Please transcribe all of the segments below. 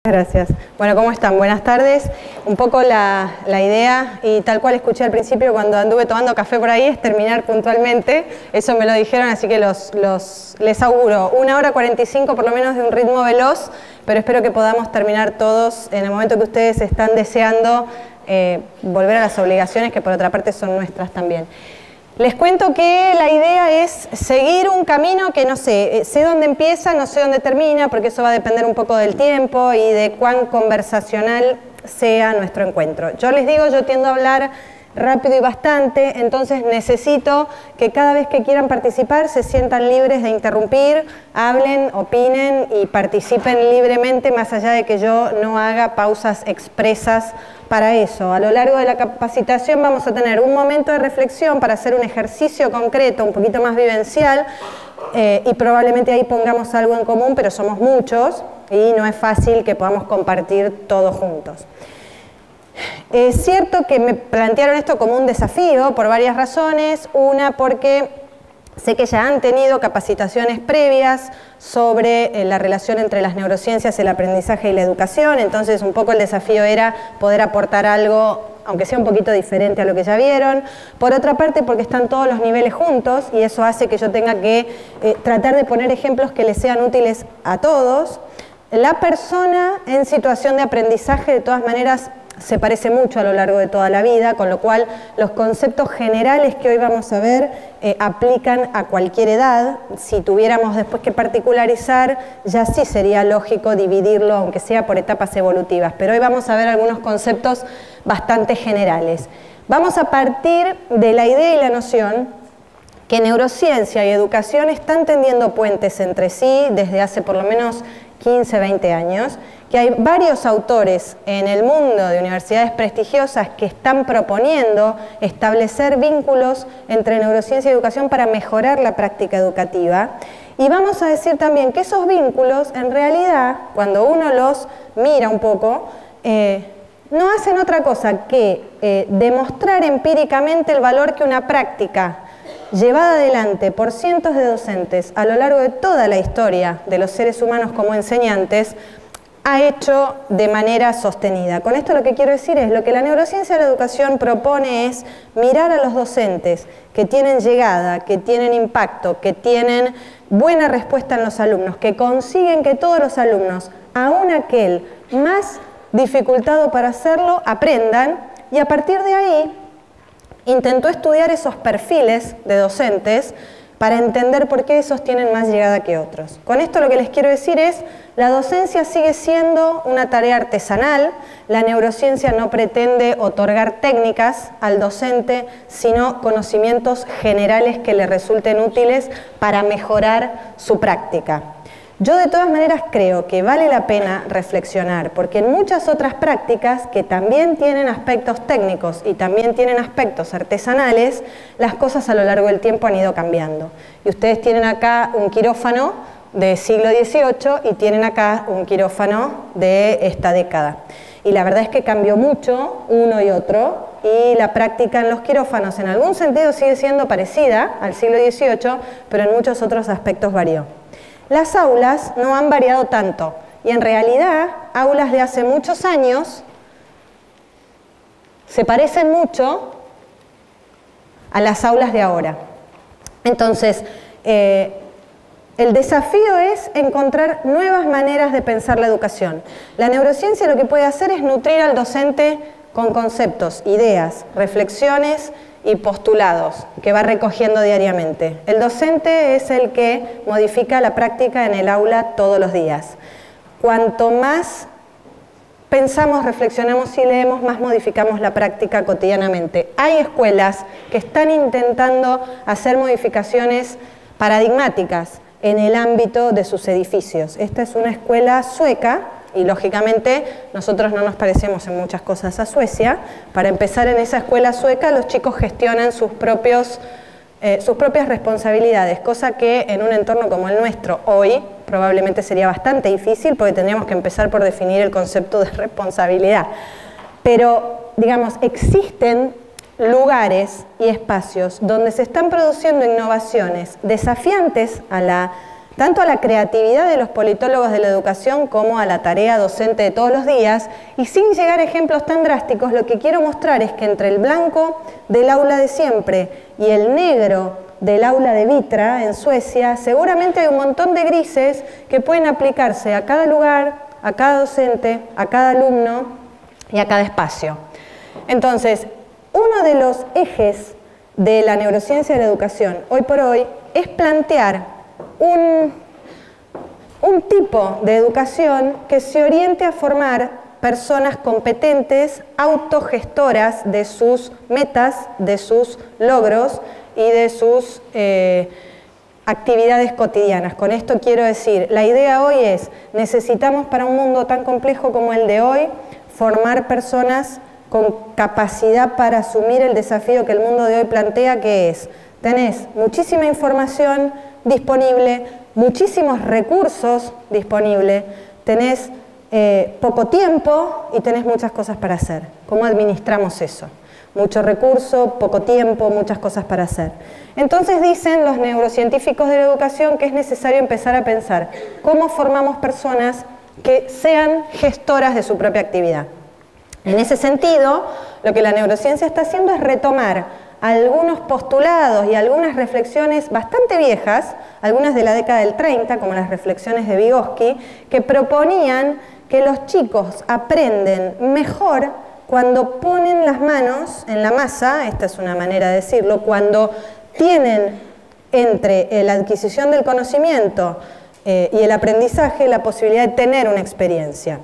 Gracias. Bueno, ¿cómo están? Buenas tardes. Un poco la idea, y tal cual escuché al principio cuando anduve tomando café por ahí, es terminar puntualmente. Eso me lo dijeron, así que les auguro 1 hora 45 por lo menos de un ritmo veloz, pero espero que podamos terminar todos en el momento que ustedes están deseando volver a las obligaciones, que por otra parte son nuestras también. Les cuento que la idea es seguir un camino que no sé dónde empieza, no sé dónde termina, porque eso va a depender un poco del tiempo y de cuán conversacional sea nuestro encuentro. Yo les digo, yo tiendo a hablar rápido y bastante, entonces necesito que cada vez que quieran participar se sientan libres de interrumpir, hablen, opinen y participen libremente, más allá de que yo no haga pausas expresas para eso. A lo largo de la capacitación vamos a tener un momento de reflexión para hacer un ejercicio concreto, un poquito más vivencial, y probablemente ahí pongamos algo en común, pero somos muchos y no es fácil que podamos compartir todos juntos. Es cierto que me plantearon esto como un desafío por varias razones. Una, porque sé que ya han tenido capacitaciones previas sobre la relación entre las neurociencias, el aprendizaje y la educación, entonces un poco el desafío era poder aportar algo, aunque sea un poquito diferente a lo que ya vieron. Por otra parte, porque están todos los niveles juntos y eso hace que yo tenga que tratar de poner ejemplos que les sean útiles a todos. La persona en situación de aprendizaje, de todas maneras, se parece mucho a lo largo de toda la vida, con lo cual los conceptos generales que hoy vamos a ver aplican a cualquier edad. Si tuviéramos después que particularizar, ya sí sería lógico dividirlo, aunque sea por etapas evolutivas. Pero hoy vamos a ver algunos conceptos bastante generales. Vamos a partir de la idea y la noción que neurociencia y educación están tendiendo puentes entre sí desde hace por lo menos 15, 20 años, que hay varios autores en el mundo de universidades prestigiosas que están proponiendo establecer vínculos entre neurociencia y educación para mejorar la práctica educativa. Y vamos a decir también que esos vínculos, en realidad, cuando uno los mira un poco, no hacen otra cosa que demostrar empíricamente el valor que una práctica llevada adelante por cientos de docentes a lo largo de toda la historia de los seres humanos como enseñantes, ha hecho de manera sostenida. Con esto lo que quiero decir es, lo que la neurociencia de la educación propone es mirar a los docentes que tienen llegada, que tienen impacto, que tienen buena respuesta en los alumnos, que consiguen que todos los alumnos, aun aquel más dificultado para hacerlo, aprendan, y a partir de ahí intentó estudiar esos perfiles de docentes para entender por qué esos tienen más llegada que otros. Con esto lo que les quiero decir es, la docencia sigue siendo una tarea artesanal, la neurociencia no pretende otorgar técnicas al docente, sino conocimientos generales que le resulten útiles para mejorar su práctica. Yo de todas maneras creo que vale la pena reflexionar, porque en muchas otras prácticas que también tienen aspectos técnicos y también tienen aspectos artesanales, las cosas a lo largo del tiempo han ido cambiando. Y ustedes tienen acá un quirófano del siglo XVIII y tienen acá un quirófano de esta década. Y la verdad es que cambió mucho uno y otro, y la práctica en los quirófanos en algún sentido sigue siendo parecida al siglo XVIII, pero en muchos otros aspectos varió. Las aulas no han variado tanto, y en realidad aulas de hace muchos años se parecen mucho a las aulas de ahora. Entonces, el desafío es encontrar nuevas maneras de pensar la educación. La neurociencia lo que puede hacer es nutrir al docente con conceptos, ideas, reflexiones y postulados que va recogiendo diariamente. El docente es el que modifica la práctica en el aula todos los días. Cuanto más pensamos, reflexionamos y leemos, más modificamos la práctica cotidianamente. Hay escuelas que están intentando hacer modificaciones paradigmáticas en el ámbito de sus edificios. Esta es una escuela sueca, y lógicamente nosotros no nos parecemos en muchas cosas a Suecia. Para empezar, en esa escuela sueca los chicos gestionan sus propias responsabilidades, cosa que en un entorno como el nuestro hoy probablemente sería bastante difícil, porque tendríamos que empezar por definir el concepto de responsabilidad. Pero, digamos, existen lugares y espacios donde se están produciendo innovaciones desafiantes a la tanto a la creatividad de los politólogos de la educación como a la tarea docente de todos los días, y sin llegar a ejemplos tan drásticos, lo que quiero mostrar es que entre el blanco del aula de siempre y el negro del aula de Vitra en Suecia, seguramente hay un montón de grises que pueden aplicarse a cada lugar, a cada docente, a cada alumno y a cada espacio. Entonces, uno de los ejes de la neurociencia de la educación hoy por hoy es plantear un tipo de educación que se oriente a formar personas competentes, autogestoras de sus metas, de sus logros y de sus actividades cotidianas. Con esto quiero decir, la idea hoy es, necesitamos para un mundo tan complejo como el de hoy, formar personas con capacidad para asumir el desafío que el mundo de hoy plantea, que es, tenés muchísima información disponible, muchísimos recursos disponibles, tenés poco tiempo y tenés muchas cosas para hacer. ¿Cómo administramos eso? Mucho recurso, poco tiempo, muchas cosas para hacer. Entonces dicen los neurocientíficos de la educación que es necesario empezar a pensar cómo formamos personas que sean gestoras de su propia actividad. En ese sentido, lo que la neurociencia está haciendo es retomar algunos postulados y algunas reflexiones bastante viejas, algunas de la década del 30, como las reflexiones de Vygotsky, que proponían que los chicos aprenden mejor cuando ponen las manos en la masa, esta es una manera de decirlo, cuando tienen entre la adquisición del conocimiento y el aprendizaje la posibilidad de tener una experiencia.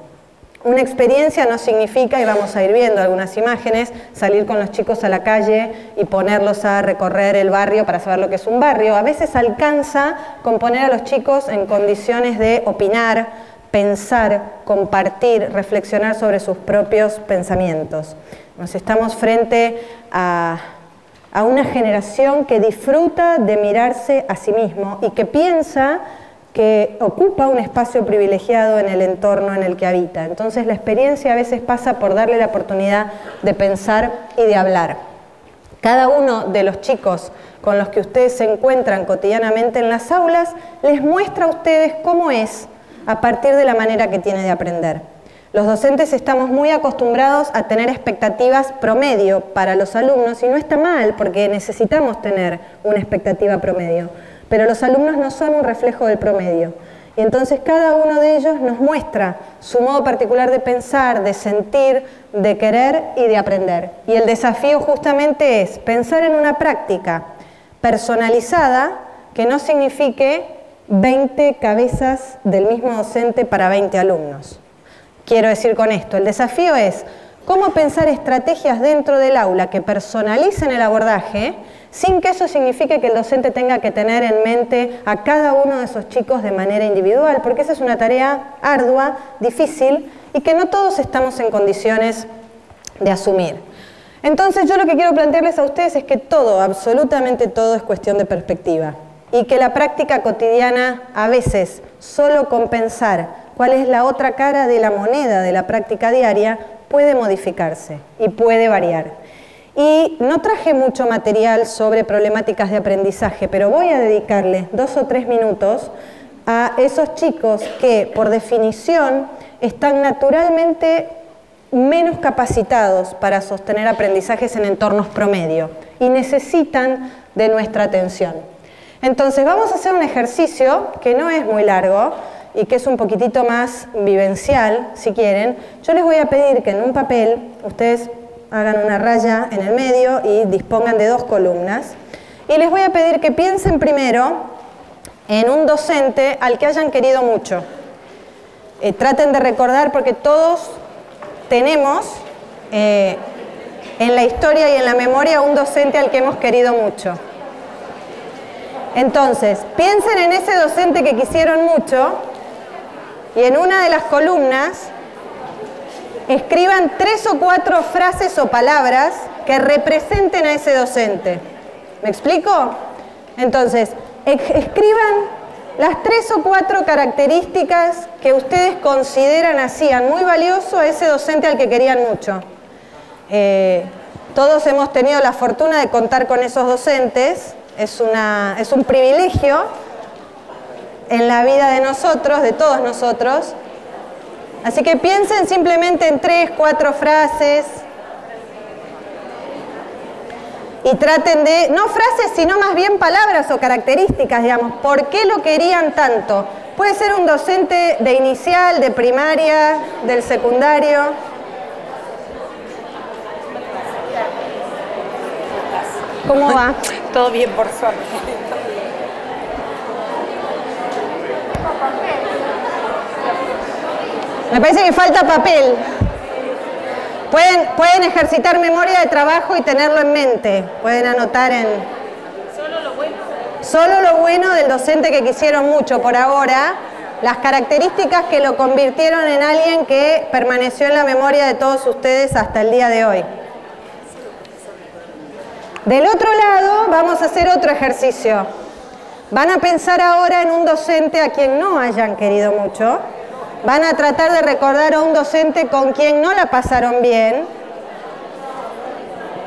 Una experiencia no significa, y vamos a ir viendo algunas imágenes, salir con los chicos a la calle y ponerlos a recorrer el barrio para saber lo que es un barrio. A veces alcanza con poner a los chicos en condiciones de opinar, pensar, compartir, reflexionar sobre sus propios pensamientos. Nos estamos frente a una generación que disfruta de mirarse a sí mismo y que piensa que ocupa un espacio privilegiado en el entorno en el que habita. Entonces la experiencia a veces pasa por darle la oportunidad de pensar y de hablar. Cada uno de los chicos con los que ustedes se encuentran cotidianamente en las aulas les muestra a ustedes cómo es a partir de la manera que tiene de aprender. Los docentes estamos muy acostumbrados a tener expectativas promedio para los alumnos y no está mal porque necesitamos tener una expectativa promedio. Pero los alumnos no son un reflejo del promedio. Y entonces cada uno de ellos nos muestra su modo particular de pensar, de sentir, de querer y de aprender. Y el desafío justamente es pensar en una práctica personalizada que no signifique 20 cabezas del mismo docente para 20 alumnos. Quiero decir con esto, el desafío es cómo pensar estrategias dentro del aula que personalicen el abordaje sin que eso signifique que el docente tenga que tener en mente a cada uno de esos chicos de manera individual, porque esa es una tarea ardua, difícil y que no todos estamos en condiciones de asumir. Entonces yo lo que quiero plantearles a ustedes es que todo, absolutamente todo es cuestión de perspectiva y que la práctica cotidiana a veces solo con pensar cuál es la otra cara de la moneda de la práctica diaria puede modificarse y puede variar. Y no traje mucho material sobre problemáticas de aprendizaje, pero voy a dedicarle 2 o 3 minutos a esos chicos que, por definición, están naturalmente menos capacitados para sostener aprendizajes en entornos promedio y necesitan de nuestra atención. Entonces, vamos a hacer un ejercicio que no es muy largo y que es un poquitito más vivencial, si quieren. Yo les voy a pedir que en un papel ustedes hagan una raya en el medio y dispongan de 2 columnas. Y les voy a pedir que piensen primero en un docente al que hayan querido mucho. Traten de recordar porque todos tenemos en la historia y en la memoria un docente al que hemos querido mucho. Entonces, piensen en ese docente que quisieron mucho y en una de las columnas escriban 3 o 4 frases o palabras que representen a ese docente. ¿Me explico? Entonces, escriban las 3 o 4 características que ustedes consideran hacían muy valioso a ese docente al que querían mucho. Todos hemos tenido la fortuna de contar con esos docentes, es un privilegio, en la vida de nosotros, de todos nosotros. Así que piensen simplemente en 3, 4 frases y traten de, no frases, sino más bien palabras o características, digamos, ¿por qué lo querían tanto? Puede ser un docente de inicial, de primaria, del secundario. ¿Cómo va? Todo bien, por suerte. Me parece que falta papel. Pueden ejercitar memoria de trabajo y tenerlo en mente. Pueden anotar en... Solo lo bueno del docente que quisieron mucho por ahora, las características que lo convirtieron en alguien que permaneció en la memoria de todos ustedes hasta el día de hoy. Del otro lado, vamos a hacer otro ejercicio. Van a pensar ahora en un docente a quien no hayan querido mucho. Van a tratar de recordar a un docente con quien no la pasaron bien.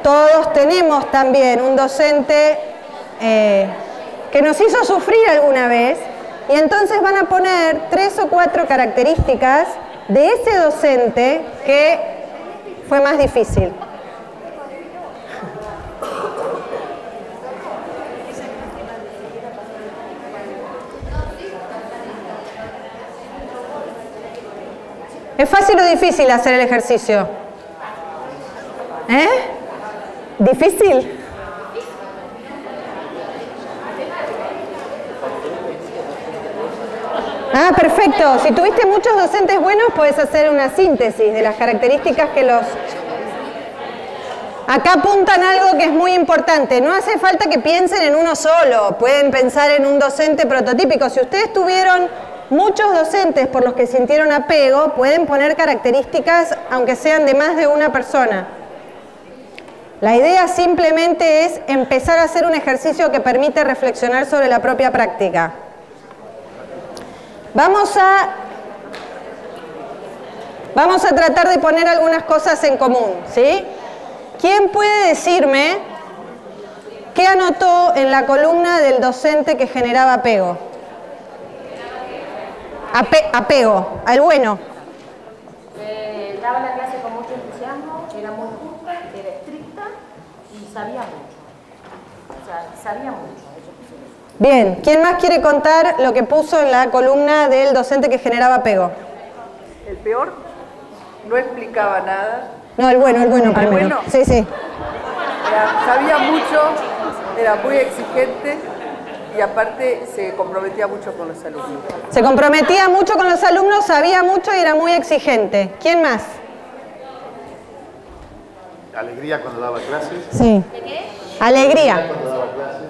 Todos tenemos también un docente que nos hizo sufrir alguna vez. Y entonces van a poner 3 o 4 características de ese docente que fue más difícil. ¿Es fácil o difícil hacer el ejercicio? ¿Eh? ¿Difícil? Ah, perfecto. Si tuviste muchos docentes buenos, puedes hacer una síntesis de las características que los... Acá apuntan algo que es muy importante. No hace falta que piensen en uno solo. Pueden pensar en un docente prototípico. Si ustedes tuvieron muchos docentes por los que sintieron apego, pueden poner características aunque sean de más de una persona. La idea simplemente es empezar a hacer un ejercicio que permite reflexionar sobre la propia práctica. Vamos a tratar de poner algunas cosas en común, ¿sí? ¿Quién puede decirme qué anotó en la columna del docente que generaba apego? Apego, al bueno. Daba la clase con mucho entusiasmo, era muy justa, era estricta y sabía mucho. O sea, sabía mucho. Bien, ¿quién más quiere contar lo que puso en la columna del docente que generaba apego? El peor, no explicaba nada. No, el bueno primero. ¿El bueno? Sí, sí. Sabía mucho, era muy exigente y aparte se comprometía mucho con los alumnos. Se comprometía mucho con los alumnos, sabía mucho y era muy exigente. ¿Quién más? Alegría cuando daba clases. Sí. ¿De qué? Alegría. Cuando daba clases.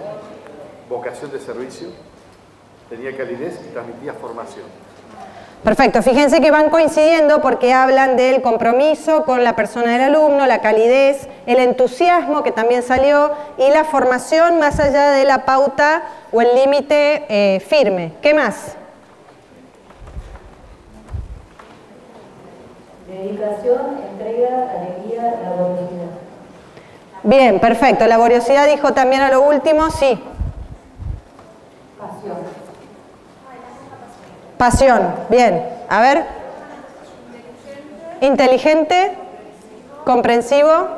Vocación de servicio. Tenía calidez y transmitía formación. Perfecto, fíjense que van coincidiendo porque hablan del compromiso con la persona del alumno, la calidez, el entusiasmo que también salió y la formación más allá de la pauta o el límite firme. ¿Qué más? Dedicación, entrega, alegría, laboriosidad. Bien, perfecto. Laboriosidad dijo también a lo último, sí. Pasión. Pasión, bien. A ver. Inteligente, comprensivo,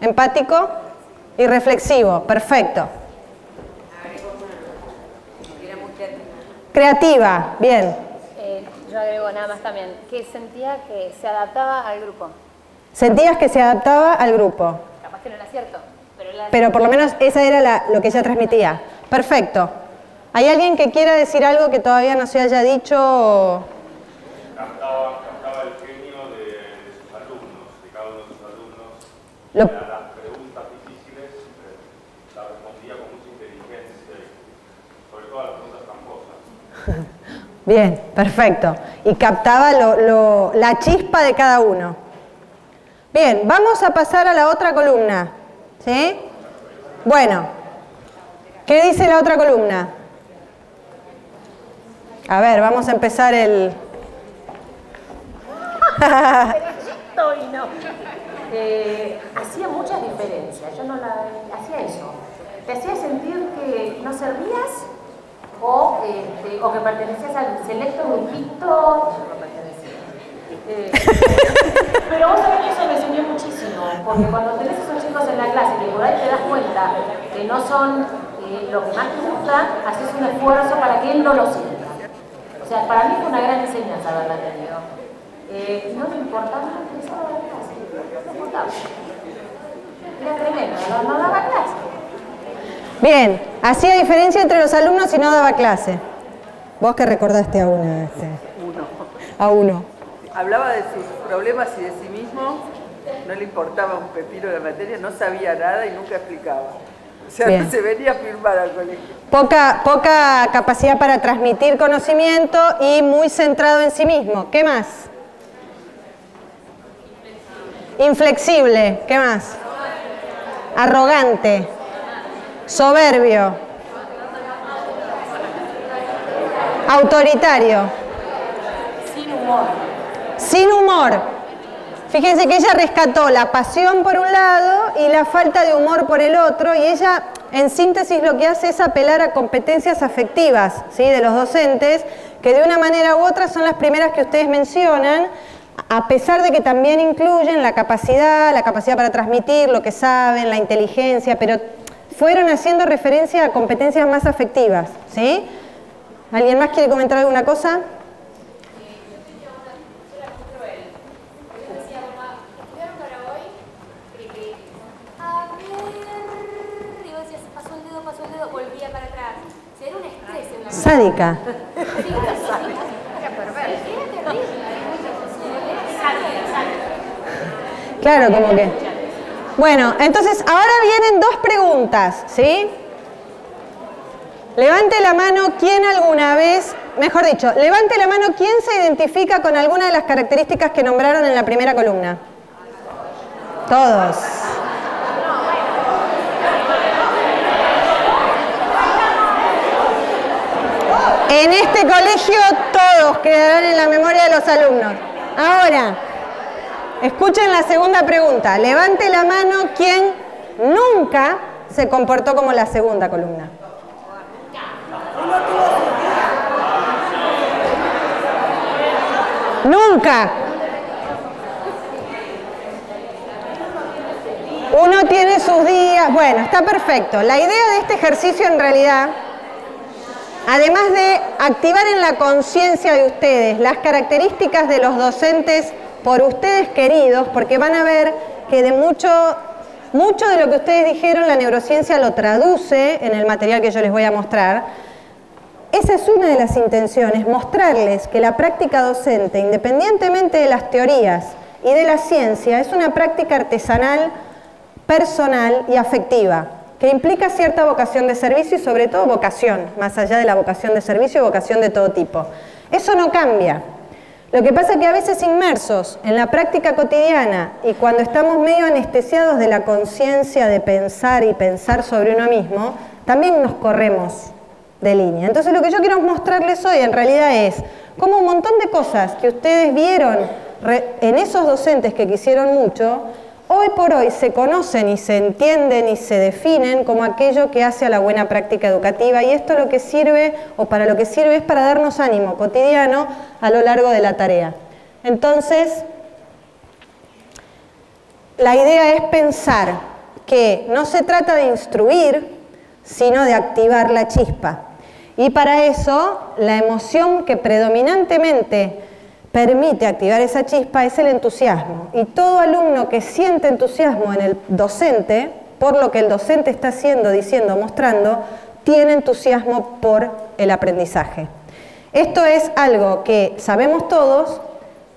empático y reflexivo. Perfecto. Creativa, bien. Yo agrego nada más también, que sentía que se adaptaba al grupo. Sentías que se adaptaba al grupo. Capaz que no era cierto, Pero por lo menos esa era lo que ella transmitía. Perfecto. ¿Hay alguien que quiera decir algo que todavía no se haya dicho? Captaba el genio de sus alumnos, de cada uno de sus alumnos. A las preguntas difíciles la respondía con mucha inteligencia y sobre todo a las preguntas tramposas. Bien, perfecto. Y captaba la chispa de cada uno. Bien, vamos a pasar a la otra columna. ¿Sí? Bueno, ¿qué dice la otra columna? A ver, vamos a empezar el... hacía muchas diferencias, yo no la hacía eso. Te hacía sentir que no servías o que pertenecías al selecto grupito, yo no pertenecía. Pero vos sabés que eso me sirvió muchísimo, porque cuando tenés esos chicos en la clase que por ahí te das cuenta que no son lo que más te gusta, haces un esfuerzo para que él no lo sienta. O sea, para mí fue una gran enseñanza haberla tenido. No me importaba, no me interesaba la clase, no me importaba. Era tremendo, no daba clase. Bien, hacía diferencia entre los alumnos y no daba clase. Vos que recordaste a uno. A uno. Hablaba de sus problemas y de sí mismo, no le importaba un pepino la materia, no sabía nada y nunca explicaba. O sea, Bien. no se venía a firmar al colegio. Poca capacidad para transmitir conocimiento y muy centrado en sí mismo. ¿Qué más? Inflexible. ¿Qué más? Arrogante. Soberbio. Autoritario. Sin humor. Sin humor. Fíjense que ella rescató la pasión por un lado y la falta de humor por el otro, y ella, en síntesis, lo que hace es apelar a competencias afectivas, ¿sí?, de los docentes, que de una manera u otra son las primeras que ustedes mencionan, a pesar de que también incluyen la capacidad para transmitir lo que saben, la inteligencia, pero fueron haciendo referencia a competencias más afectivas, ¿sí? ¿Alguien más quiere comentar alguna cosa? Sádica. Claro, como que... Bueno, entonces ahora vienen dos preguntas, ¿sí? Levante la mano quien alguna vez, mejor dicho, levante la mano quien se identifica con alguna de las características que nombraron en la primera columna. Todos. En este colegio todos quedarán en la memoria de los alumnos. Ahora, escuchen la segunda pregunta. Levante la mano quien nunca se comportó como la segunda columna. Nunca. Uno tiene sus días. Bueno, está perfecto. La idea de este ejercicio en realidad, además de activar en la conciencia de ustedes las características de los docentes por ustedes queridos, porque van a ver que de mucho de lo que ustedes dijeron la neurociencia lo traduce en el material que yo les voy a mostrar. Esa es una de las intenciones, mostrarles que la práctica docente, independientemente de las teorías y de la ciencia, es una práctica artesanal, personal y afectiva, que implica cierta vocación de servicio y sobre todo vocación, más allá de la vocación de servicio y vocación de todo tipo. Eso no cambia. Lo que pasa es que a veces inmersos en la práctica cotidiana y cuando estamos medio anestesiados de la conciencia de pensar y pensar sobre uno mismo, también nos corremos de línea. Entonces lo que yo quiero mostrarles hoy en realidad es cómo un montón de cosas que ustedes vieron en esos docentes que quisieron mucho, hoy por hoy se conocen y se entienden y se definen como aquello que hace a la buena práctica educativa, y esto lo que sirve, o para lo que sirve, es para darnos ánimo cotidiano a lo largo de la tarea. Entonces, la idea es pensar que no se trata de instruir, sino de activar la chispa. Y para eso, la emoción que predominantemente permite activar esa chispa es el entusiasmo. Y todo alumno que siente entusiasmo en el docente, por lo que el docente está haciendo, diciendo, mostrando, tiene entusiasmo por el aprendizaje. Esto es algo que sabemos todos,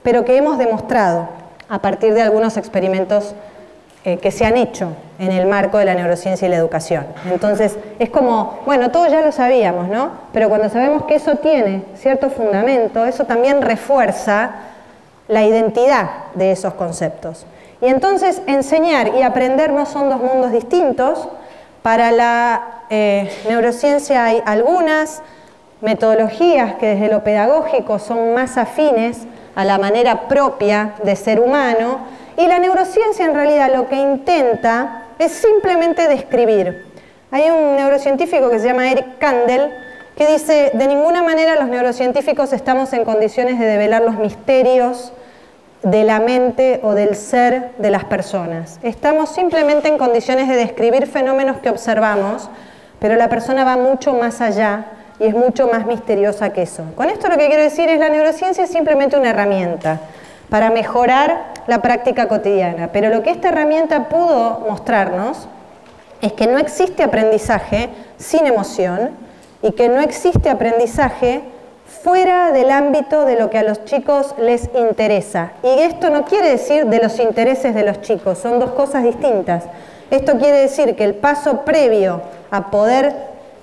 pero que hemos demostrado a partir de algunos experimentos que se han hecho en el marco de la neurociencia y la educación. Entonces, es como, bueno, todos ya lo sabíamos, ¿no? Pero cuando sabemos que eso tiene cierto fundamento, eso también refuerza la identidad de esos conceptos. Y entonces, enseñar y aprender no son dos mundos distintos. Para la neurociencia hay algunas metodologías que desde lo pedagógico son más afines a la manera propia de ser humano, y la neurociencia en realidad lo que intenta es simplemente describir. Hay un neurocientífico que se llama Eric Kandel que dice: de ninguna manera los neurocientíficos estamos en condiciones de develar los misterios de la mente o del ser de las personas. Estamos simplemente en condiciones de describir fenómenos que observamos, pero la persona va mucho más allá y es mucho más misteriosa que eso. Con esto lo que quiero decir es: la neurociencia es simplemente una herramienta para mejorar la práctica cotidiana, pero lo que esta herramienta pudo mostrarnos es que no existe aprendizaje sin emoción y que no existe aprendizaje fuera del ámbito de lo que a los chicos les interesa. Y esto no quiere decir de los intereses de los chicos, son dos cosas distintas. Esto quiere decir que el paso previo a poder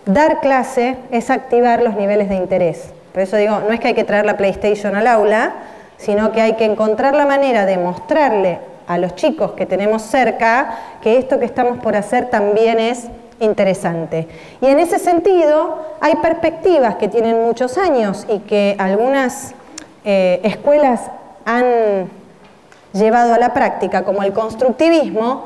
dar clase es activar los niveles de interés. Por eso digo, no es que hay que traer la PlayStation al aula, sino que hay que encontrar la manera de mostrarle a los chicos que tenemos cerca que esto que estamos por hacer también es interesante. Y en ese sentido hay perspectivas que tienen muchos años y que algunas escuelas han llevado a la práctica, como el constructivismo,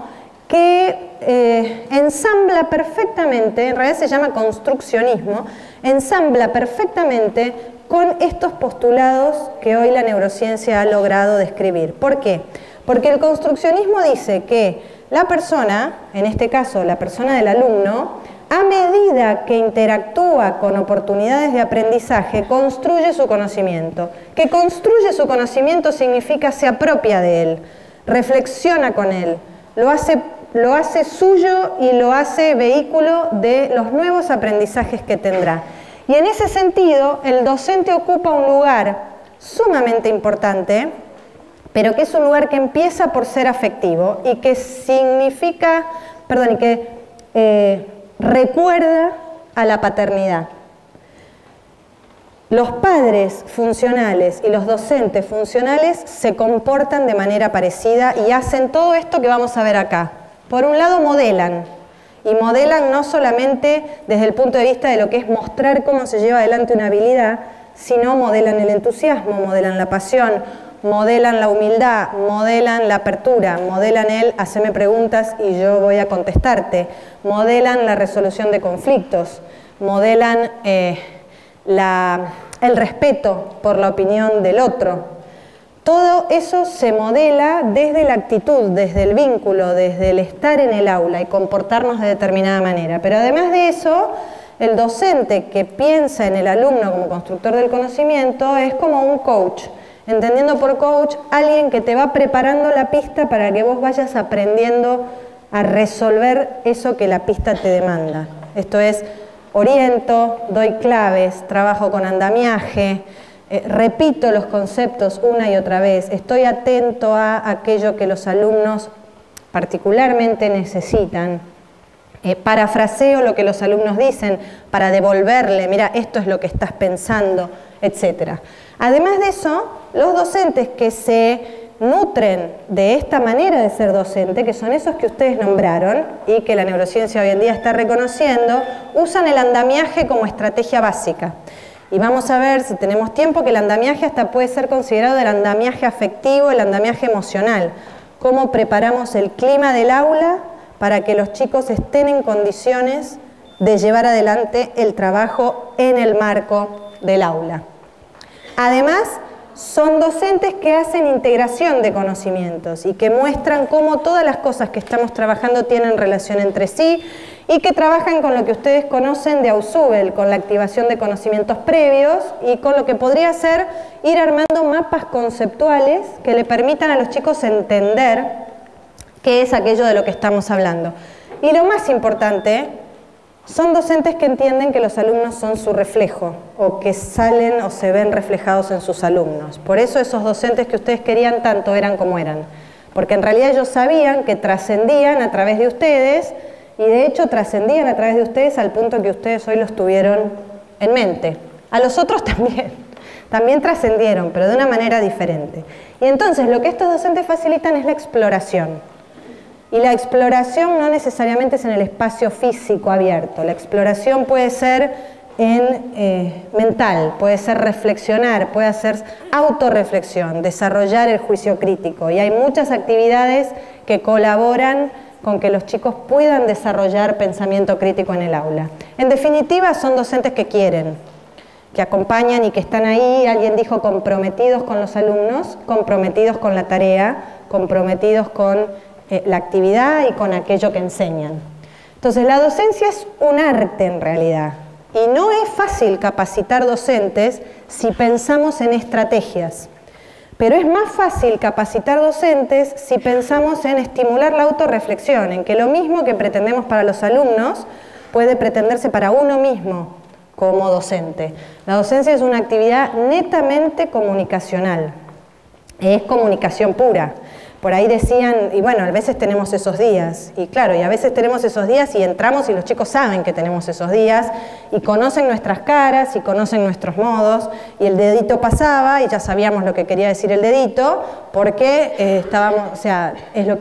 que ensambla perfectamente, en realidad se llama construccionismo, ensambla perfectamente con estos postulados que hoy la neurociencia ha logrado describir. ¿Por qué? Porque el construccionismo dice que la persona, en este caso la persona del alumno, a medida que interactúa con oportunidades de aprendizaje, construye su conocimiento. Que construye su conocimiento significa se apropia de él, reflexiona con él, lo hace suyo y lo hace vehículo de los nuevos aprendizajes que tendrá. Y en ese sentido, el docente ocupa un lugar sumamente importante, pero que es un lugar que empieza por ser afectivo y que significa, y que recuerda a la paternidad. Los padres funcionales y los docentes funcionales se comportan de manera parecida y hacen todo esto que vamos a ver acá. Por un lado modelan, y modelan no solamente desde el punto de vista de lo que es mostrar cómo se lleva adelante una habilidad, sino modelan el entusiasmo, modelan la pasión, modelan la humildad, modelan la apertura, modelan el haceme preguntas y yo voy a contestarte, modelan la resolución de conflictos, modelan el respeto por la opinión del otro. Todo eso se modela desde la actitud, desde el vínculo, desde el estar en el aula y comportarnos de determinada manera. Pero además de eso, el docente que piensa en el alumno como constructor del conocimiento es como un coach. Entendiendo por coach, alguien que te va preparando la pista para que vos vayas aprendiendo a resolver eso que la pista te demanda. Esto es, oriento, doy claves, trabajo con andamiaje, repito los conceptos una y otra vez, estoy atento a aquello que los alumnos particularmente necesitan, parafraseo lo que los alumnos dicen para devolverle, mira, esto es lo que estás pensando, etc. Además de eso, los docentes que se nutren de esta manera de ser docente, que son esos que ustedes nombraron y que la neurociencia hoy en día está reconociendo, usan el andamiaje como estrategia básica. Y vamos a ver, si tenemos tiempo, que el andamiaje hasta puede ser considerado el andamiaje afectivo, el andamiaje emocional. Cómo preparamos el clima del aula para que los chicos estén en condiciones de llevar adelante el trabajo en el marco del aula. Además, son docentes que hacen integración de conocimientos y que muestran cómo todas las cosas que estamos trabajando tienen relación entre sí y que trabajan con lo que ustedes conocen de Ausubel, con la activación de conocimientos previos y con lo que podría ser ir armando mapas conceptuales que le permitan a los chicos entender qué es aquello de lo que estamos hablando. Y lo más importante, son docentes que entienden que los alumnos son su reflejo o que salen o se ven reflejados en sus alumnos. Por eso esos docentes que ustedes querían tanto eran como eran. Porque en realidad ellos sabían que trascendían a través de ustedes y de hecho trascendían a través de ustedes al punto que ustedes hoy los tuvieron en mente. A los otros también trascendieron, pero de una manera diferente. Y entonces lo que estos docentes facilitan es la exploración. Y la exploración no necesariamente es en el espacio físico abierto. La exploración puede ser mental, puede ser reflexionar, puede ser autorreflexión, desarrollar el juicio crítico. Y hay muchas actividades que colaboran con que los chicos puedan desarrollar pensamiento crítico en el aula. En definitiva, son docentes que quieren, que acompañan y que están ahí, alguien dijo, comprometidos con los alumnos, comprometidos con la tarea, comprometidos con la actividad y con aquello que enseñan. Entonces, la docencia es un arte en realidad, y no es fácil capacitar docentes si pensamos en estrategias. Pero es más fácil capacitar docentes si pensamos en estimular la autorreflexión, en que lo mismo que pretendemos para los alumnos puede pretenderse para uno mismo como docente. La docencia es una actividad netamente comunicacional, es comunicación pura. Por ahí decían, y bueno, a veces tenemos esos días, y claro, y a veces tenemos esos días y entramos y los chicos saben que tenemos esos días, y conocen nuestras caras, y conocen nuestros modos, y el dedito pasaba, y ya sabíamos lo que quería decir el dedito, porque estábamos, o sea, es lo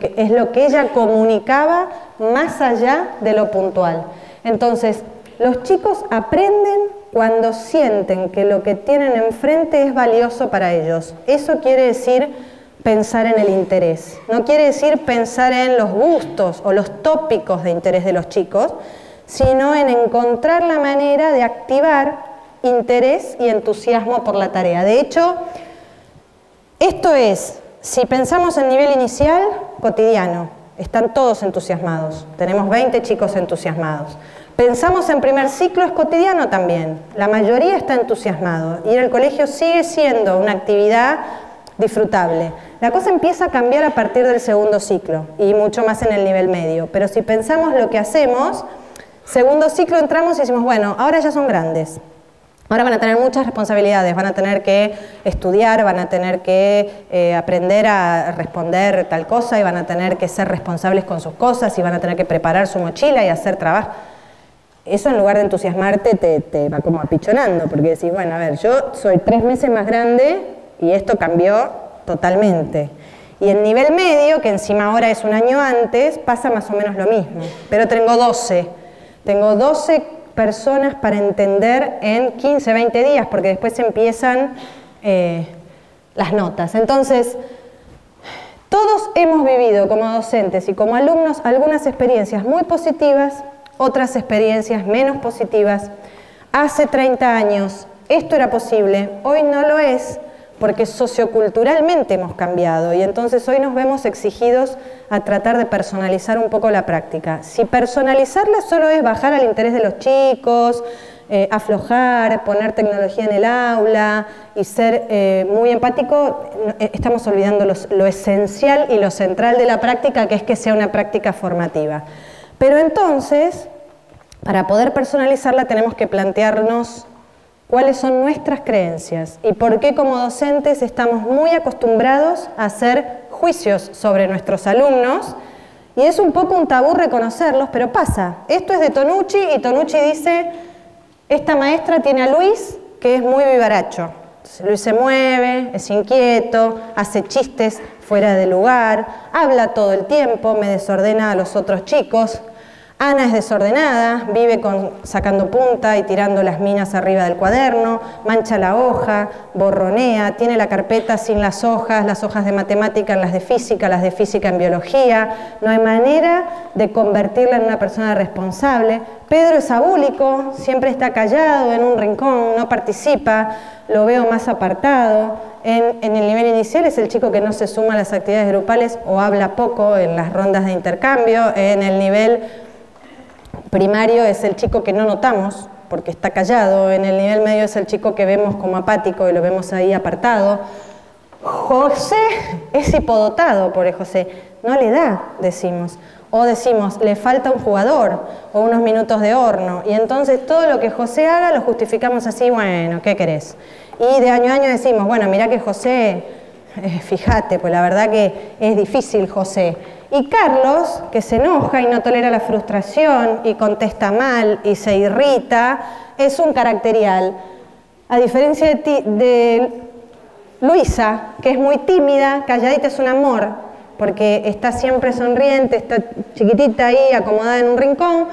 que ella comunicaba más allá de lo puntual. Entonces, los chicos aprenden cuando sienten que lo que tienen enfrente es valioso para ellos. Eso quiere decir pensar en el interés. No quiere decir pensar en los gustos o los tópicos de interés de los chicos, sino en encontrar la manera de activar interés y entusiasmo por la tarea. De hecho, esto es, si pensamos en nivel inicial, cotidiano, están todos entusiasmados. Tenemos 20 chicos entusiasmados. Pensamos en primer ciclo, es cotidiano también. La mayoría está entusiasmado. Ir al colegio sigue siendo una actividad disfrutable. La cosa empieza a cambiar a partir del segundo ciclo y mucho más en el nivel medio. Pero si pensamos lo que hacemos, segundo ciclo entramos y decimos, bueno, ahora ya son grandes. Ahora van a tener muchas responsabilidades, van a tener que estudiar, van a tener que aprender a responder tal cosa y van a tener que ser responsables con sus cosas y van a tener que preparar su mochila y hacer trabajo. Eso en lugar de entusiasmarte te va como apichonando, porque decís, bueno, a ver, yo soy 3 meses más grande y esto cambió totalmente. Y en nivel medio, que encima ahora es un año antes, pasa más o menos lo mismo. Pero tengo 12 personas para entender en 15, 20 días, porque después empiezan las notas. Entonces, todos hemos vivido como docentes y como alumnos algunas experiencias muy positivas, otras experiencias menos positivas. Hace 30 años esto era posible, hoy no lo es, porque socioculturalmente hemos cambiado y entonces hoy nos vemos exigidos a tratar de personalizar un poco la práctica. Si personalizarla solo es bajar al interés de los chicos, aflojar, poner tecnología en el aula y ser muy empático, estamos olvidando lo esencial y lo central de la práctica, que es que sea una práctica formativa. Pero entonces, para poder personalizarla tenemos que plantearnos cuáles son nuestras creencias y por qué como docentes estamos muy acostumbrados a hacer juicios sobre nuestros alumnos, y es un poco un tabú reconocerlos, pero pasa. Esto es de Tonucci y Tonucci dice, esta maestra tiene a Luis que es muy vivaracho. Entonces, Luis se mueve, es inquieto, hace chistes fuera de lugar, habla todo el tiempo, me desordena a los otros chicos. Ana es desordenada, vive sacando punta y tirando las minas arriba del cuaderno, mancha la hoja, borronea, tiene la carpeta sin las hojas de matemática en las de física en biología. No hay manera de convertirla en una persona responsable. Pedro es abúlico, siempre está callado en un rincón, no participa, lo veo más apartado. En el nivel inicial es el chico que no se suma a las actividades grupales o habla poco en las rondas de intercambio. En el nivel primario es el chico que no notamos porque está callado. En el nivel medio es el chico que vemos como apático y lo vemos ahí apartado. José es hipodotado, pobre José, no le da, decimos. O decimos, le falta un jugador o unos minutos de horno. Y entonces todo lo que José haga lo justificamos así, bueno, ¿qué querés? Y de año a año decimos, bueno, mirá que José, fíjate, pues la verdad que es difícil José. Y Carlos, que se enoja y no tolera la frustración y contesta mal y se irrita, es un caracterial. A diferencia de Luisa, que es muy tímida, calladita, es un amor, porque está siempre sonriente, está chiquitita ahí, acomodada en un rincón.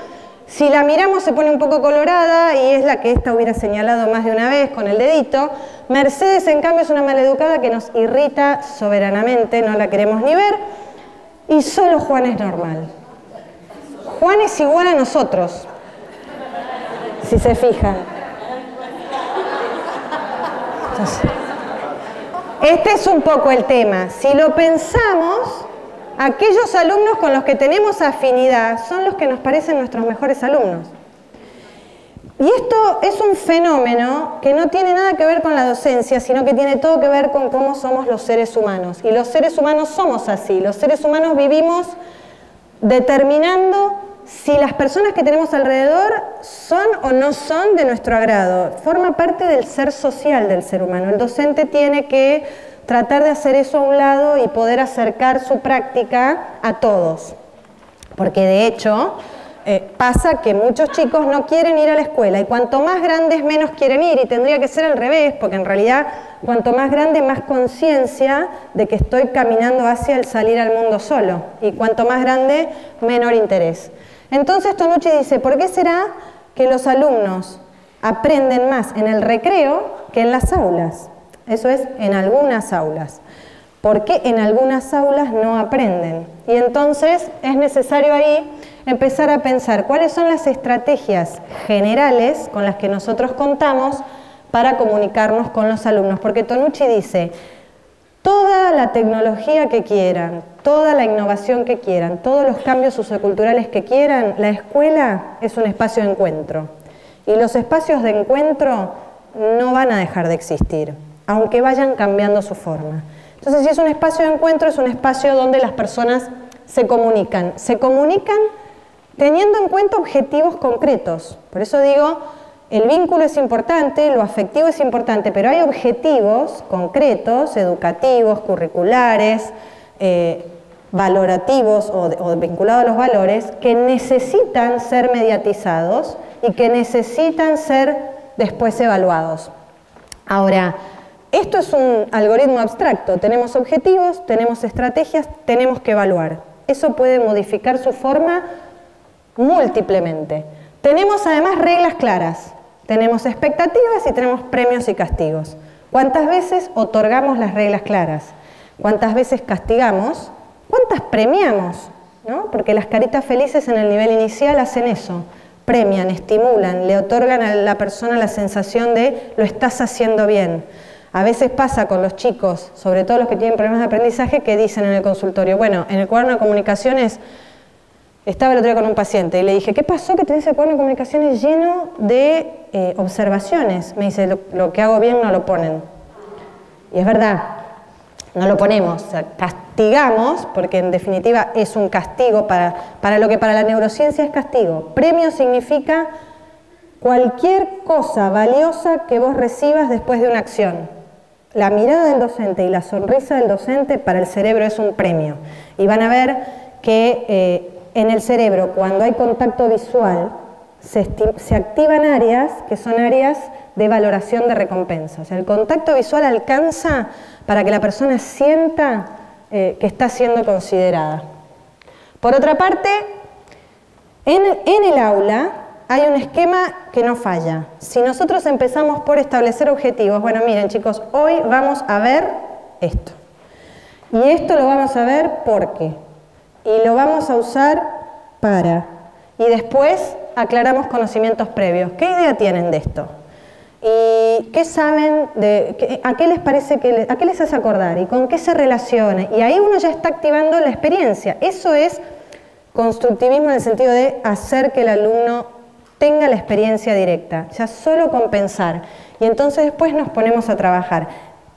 Si la miramos se pone un poco colorada y es la que esta hubiera señalado más de una vez con el dedito. Mercedes, en cambio, es una maleducada que nos irrita soberanamente, no la queremos ni ver. Y solo Juan es normal. Juan es igual a nosotros, si se fijan. Entonces, este es un poco el tema. Si lo pensamos, aquellos alumnos con los que tenemos afinidad son los que nos parecen nuestros mejores alumnos. Y esto es un fenómeno que no tiene nada que ver con la docencia, sino que tiene todo que ver con cómo somos los seres humanos. Y los seres humanos somos así. Los seres humanos vivimos determinando si las personas que tenemos alrededor son o no son de nuestro agrado. Forma parte del ser social del ser humano. El docente tiene que tratar de hacer eso a un lado y poder acercar su práctica a todos. Porque de hecho pasa que muchos chicos no quieren ir a la escuela y cuanto más grandes menos quieren ir, y tendría que ser al revés, porque en realidad cuanto más grande más conciencia de que estoy caminando hacia el salir al mundo solo, y cuanto más grande menor interés. Entonces Tonucci dice, ¿por qué será que los alumnos aprenden más en el recreo que en las aulas? Eso es, en algunas aulas. ¿Por qué en algunas aulas no aprenden? Y entonces es necesario ahí empezar a pensar cuáles son las estrategias generales con las que nosotros contamos para comunicarnos con los alumnos. Porque Tonucci dice, toda la tecnología que quieran, toda la innovación que quieran, todos los cambios socioculturales que quieran, la escuela es un espacio de encuentro. Y los espacios de encuentro no van a dejar de existir, aunque vayan cambiando su forma. Entonces, si es un espacio de encuentro, es un espacio donde las personas se comunican. Se comunican teniendo en cuenta objetivos concretos. Por eso digo, el vínculo es importante, lo afectivo es importante, pero hay objetivos concretos, educativos, curriculares, valorativos o vinculados a los valores, que necesitan ser mediatizados y que necesitan ser después evaluados. Ahora, esto es un algoritmo abstracto. Tenemos objetivos, tenemos estrategias, tenemos que evaluar. Eso puede modificar su forma múltiplemente. Tenemos además reglas claras. Tenemos expectativas y tenemos premios y castigos. ¿Cuántas veces otorgamos las reglas claras? ¿Cuántas veces castigamos? ¿Cuántas premiamos? ¿No? Porque las caritas felices en el nivel inicial hacen eso. Premian, estimulan, le otorgan a la persona la sensación de lo estás haciendo bien. A veces pasa con los chicos, sobre todo los que tienen problemas de aprendizaje, que dicen en el consultorio, bueno, en el cuaderno de comunicaciones, estaba el otro día con un paciente y le dije, ¿qué pasó que tenés el cuaderno de comunicaciones lleno de observaciones? Me dice, lo que hago bien no lo ponen. Y es verdad, no lo ponemos, o sea, castigamos, porque en definitiva es un castigo para lo que para la neurociencia es castigo. Premio significa cualquier cosa valiosa que vos recibas después de una acción. La mirada del docente y la sonrisa del docente para el cerebro es un premio. Y van a ver que en el cerebro, cuando hay contacto visual, se activan áreas que son áreas de valoración de recompensa. O sea, el contacto visual alcanza para que la persona sienta que está siendo considerada. Por otra parte, en el aula hay un esquema que no falla. Si nosotros empezamos por establecer objetivos, bueno, miren chicos, hoy vamos a ver esto. Y esto lo vamos a ver porque. Y lo vamos a usar para. Y después aclaramos conocimientos previos. ¿Qué idea tienen de esto? ¿Y qué saben? ¿A qué les parece a qué les hace acordar? ¿Y con qué se relaciona? Y ahí uno ya está activando la experiencia. Eso es constructivismo en el sentido de hacer que el alumno tenga la experiencia directa, ya solo con pensar. Y entonces después nos ponemos a trabajar.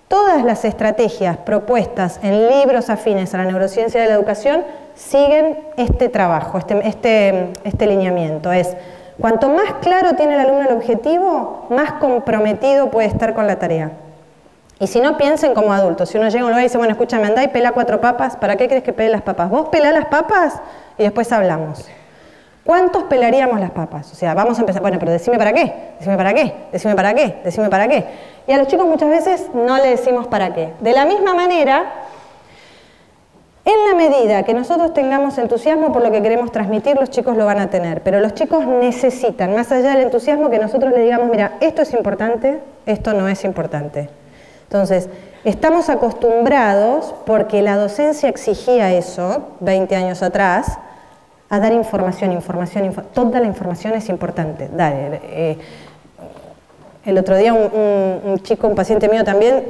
Todas las estrategias propuestas en libros afines a la neurociencia de la educación siguen este trabajo, este lineamiento. Es, cuanto más claro tiene el alumno el objetivo, más comprometido puede estar con la tarea. Y si no, piensen como adultos. Si uno llega a un lugar y dice, bueno, escúchame, andá y pelá 4 papas, ¿para qué crees que pele las papas? Vos pelá las papas y después hablamos. ¿Cuántos pelaríamos las papas? O sea, vamos a empezar, bueno, pero decime para qué, decime para qué, decime para qué, decime para qué. Y a los chicos muchas veces no le decimos para qué. De la misma manera, en la medida que nosotros tengamos entusiasmo por lo que queremos transmitir, los chicos lo van a tener. Pero los chicos necesitan, más allá del entusiasmo, que nosotros le digamos, mira, esto es importante, esto no es importante. Entonces, estamos acostumbrados, porque la docencia exigía eso, 20 años atrás, a dar información. Toda la información es importante. Dale. El otro día un chico, un paciente mío también,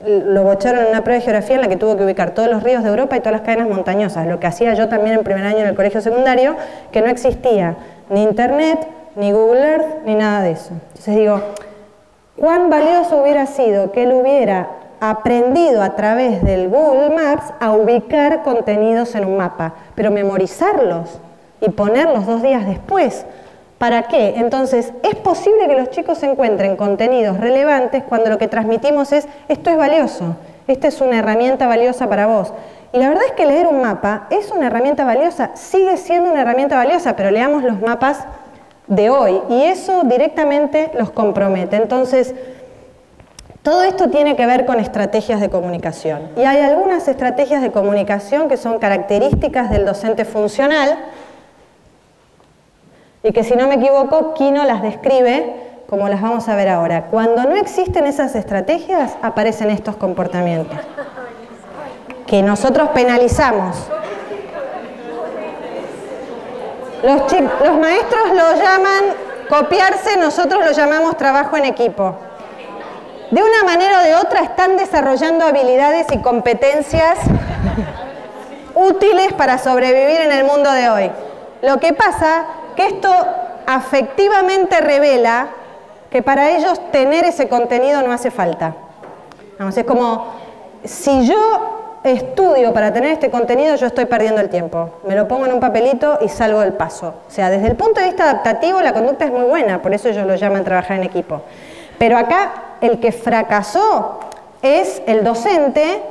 lo bocharon en una prueba de geografía en la que tuvo que ubicar todos los ríos de Europa y todas las cadenas montañosas, lo que hacía yo también en primer año en el colegio secundario, que no existía ni internet, ni Google Earth, ni nada de eso. Entonces digo, ¿cuán valioso hubiera sido que él hubiera aprendido a través del Google Maps a ubicar contenidos en un mapa, pero memorizarlos y ponerlos 2 días después? ¿Para qué? Entonces, es posible que los chicos encuentren contenidos relevantes cuando lo que transmitimos es, esto es valioso, esta es una herramienta valiosa para vos. Y la verdad es que leer un mapa es una herramienta valiosa, sigue siendo una herramienta valiosa, pero leamos los mapas de hoy y eso directamente los compromete. Entonces, todo esto tiene que ver con estrategias de comunicación. Y hay algunas estrategias de comunicación que son características del docente funcional y que, si no me equivoco, Quino las describe como las vamos a ver ahora. Cuando no existen esas estrategias, aparecen estos comportamientos que nosotros penalizamos. Los maestros lo llaman copiarse, nosotros lo llamamos trabajo en equipo. De una manera o de otra están desarrollando habilidades y competencias útiles para sobrevivir en el mundo de hoy. Lo que pasa que esto afectivamente revela que para ellos tener ese contenido no hace falta. Vamos, es como, si yo estudio para tener este contenido, yo estoy perdiendo el tiempo. Me lo pongo en un papelito y salgo del paso. O sea, desde el punto de vista adaptativo, la conducta es muy buena, por eso ellos lo llaman trabajar en equipo. Pero acá el que fracasó es el docente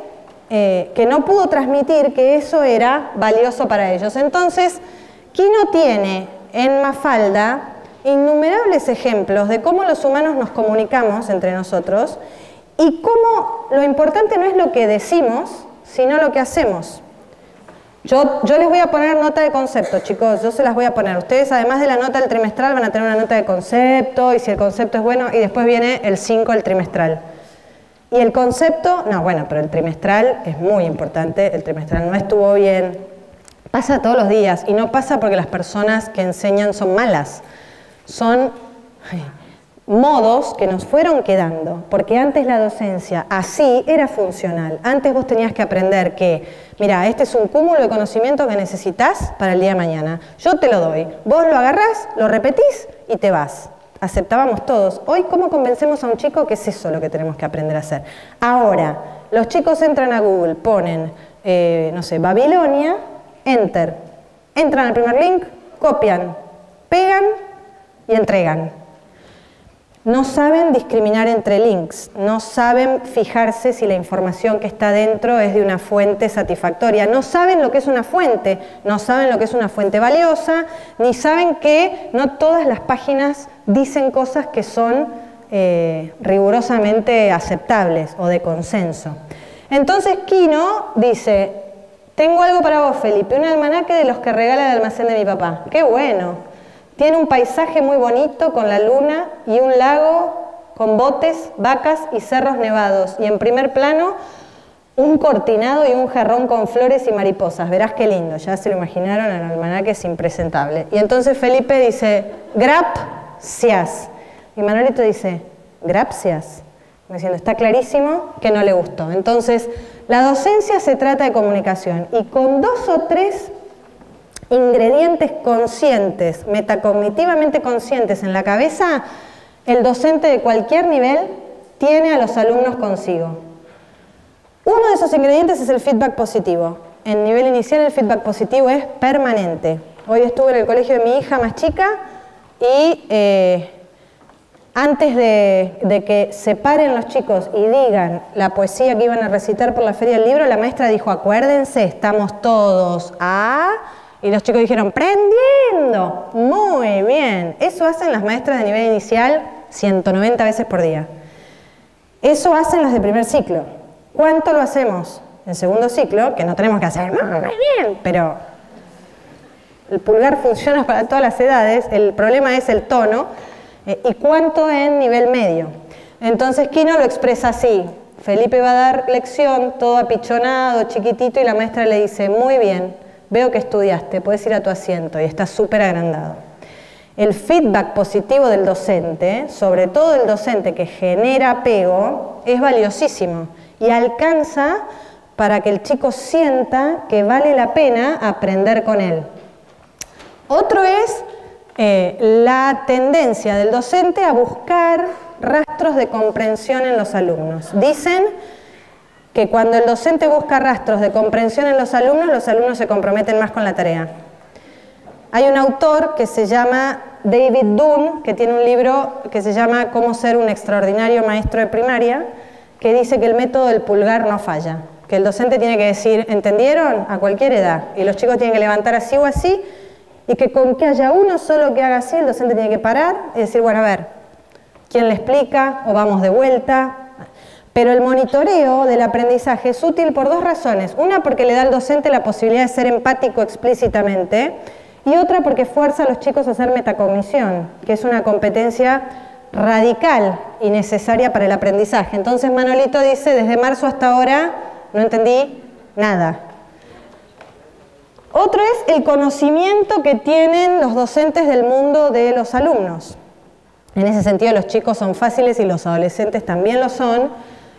que no pudo transmitir que eso era valioso para ellos. Entonces, Quino tiene en Mafalda innumerables ejemplos de cómo los humanos nos comunicamos entre nosotros y cómo lo importante no es lo que decimos, sino lo que hacemos. Yo les voy a poner nota de concepto, chicos, yo se las voy a poner. Ustedes, además de la nota del trimestral, van a tener una nota de concepto, y si el concepto es bueno, y después viene el 5, el trimestral. Y el concepto, no, bueno, pero el trimestral es muy importante, el trimestral no estuvo bien. Pasa todos los días, y no pasa porque las personas que enseñan son malas. Son modos que nos fueron quedando, porque antes la docencia así era funcional. Antes vos tenías que aprender que, mira, este es un cúmulo de conocimiento que necesitas para el día de mañana. Yo te lo doy, vos lo agarrás, lo repetís y te vas. Aceptábamos todos. Hoy, ¿cómo convencemos a un chico que es eso lo que tenemos que aprender a hacer? Ahora, los chicos entran a Google, ponen, no sé, Babilonia, Enter. Entran al primer link, copian, pegan y entregan. No saben discriminar entre links, no saben fijarse si la información que está dentro es de una fuente satisfactoria, no saben lo que es una fuente, no saben lo que es una fuente valiosa, ni saben que no todas las páginas dicen cosas que son rigurosamente aceptables o de consenso. Entonces Quino dice, tengo algo para vos, Felipe, un almanaque de los que regala el almacén de mi papá. ¡Qué bueno! Tiene un paisaje muy bonito con la luna y un lago con botes, vacas y cerros nevados. Y en primer plano, un cortinado y un jarrón con flores y mariposas. Verás qué lindo, ya se lo imaginaron, el almanaque es impresentable. Y entonces Felipe dice, gracias. Y Manolito dice, gracias. Diciendo, está clarísimo que no le gustó. Entonces, la docencia se trata de comunicación. Y con 2 o 3 ingredientes conscientes, metacognitivamente conscientes en la cabeza, el docente de cualquier nivel tiene a los alumnos consigo. Uno de esos ingredientes es el feedback positivo. En nivel inicial el feedback positivo es permanente. Hoy estuve en el colegio de mi hija más chica y antes de que se paren los chicos y digan la poesía que iban a recitar por la Feria del Libro, la maestra dijo, acuérdense, estamos todos a... Y los chicos dijeron, ¡prendiendo! Muy bien. Eso hacen las maestras de nivel inicial 190 veces por día. Eso hacen las de primer ciclo. ¿Cuánto lo hacemos en segundo ciclo? Que no tenemos que hacer muy bien, pero el pulgar funciona para todas las edades. El problema es el tono. ¿Y cuánto en nivel medio? Entonces Quino lo expresa así. Felipe va a dar lección, todo apichonado, chiquitito, y la maestra le dice, muy bien. veo que estudiaste, puedes ir a tu asiento y estás súper agrandado. El feedback positivo del docente, sobre todo el docente que genera apego, es valiosísimo y alcanza para que el chico sienta que vale la pena aprender con él. Otro es la tendencia del docente a buscar rastros de comprensión en los alumnos. Dicen que cuando el docente busca rastros de comprensión en los alumnos se comprometen más con la tarea. Hay un autor que se llama David Dunn, que tiene un libro que se llama Cómo ser un extraordinario maestro de primaria, que dice que el método del pulgar no falla, que el docente tiene que decir, ¿entendieron? A cualquier edad, y los chicos tienen que levantar así o así, y que con que haya uno solo que haga así, el docente tiene que parar y decir, bueno, a ver, ¿quién le explica? O vamos de vuelta. Pero el monitoreo del aprendizaje es útil por dos razones. Una, porque le da al docente la posibilidad de ser empático explícitamente, y otra, porque fuerza a los chicos a hacer metacognición, que es una competencia radical y necesaria para el aprendizaje. Entonces Manolito dice, desde marzo hasta ahora no entendí nada. Otro es el conocimiento que tienen los docentes del mundo de los alumnos. En ese sentido los chicos son fáciles y los adolescentes también lo son.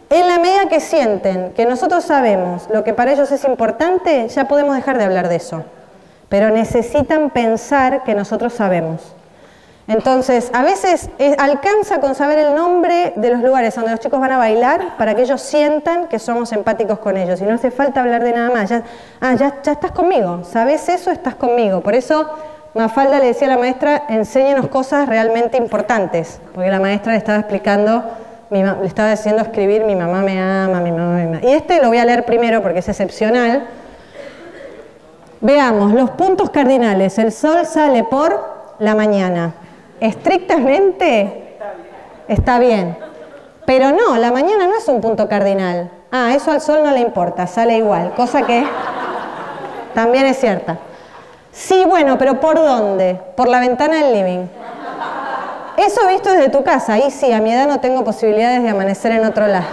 En la medida que sienten que nosotros sabemos lo que para ellos es importante, ya podemos dejar de hablar de eso. Pero necesitan pensar que nosotros sabemos. Entonces, a veces alcanza con saber el nombre de los lugares donde los chicos van a bailar para que ellos sientan que somos empáticos con ellos. Y no hace falta hablar de nada más. Ya estás conmigo. ¿Sabes eso? Estás conmigo. Por eso Mafalda le decía a la maestra, enséñenos cosas realmente importantes. Porque la maestra le estaba explicando, le estaba haciendo escribir, mi mamá me ama, mi mamá me ama. Y este lo voy a leer primero porque es excepcional. Veamos, los puntos cardinales. El sol sale por la mañana. Estrictamente está bien, pero no, la mañana no es un punto cardinal. Eso al sol no le importa, sale igual, cosa que también es cierta. Sí, bueno, pero ¿por dónde? Por la ventana del living. Eso visto desde tu casa, ahí sí, a mi edad no tengo posibilidades de amanecer en otro lado.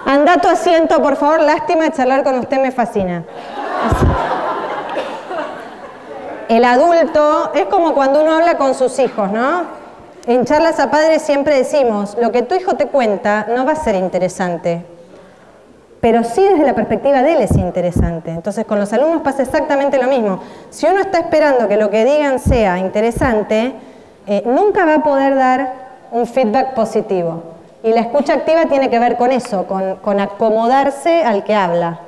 Anda a tu asiento, por favor, lástima de charlar con usted, me fascina. Así. El adulto es como cuando uno habla con sus hijos, ¿no? En charlas a padres siempre decimos, lo que tu hijo te cuenta no va a ser interesante, pero sí desde la perspectiva de él es interesante. Entonces con los alumnos pasa exactamente lo mismo. Si uno está esperando que lo que digan sea interesante, nunca va a poder dar un feedback positivo. Y la escucha activa tiene que ver con eso, con acomodarse al que habla.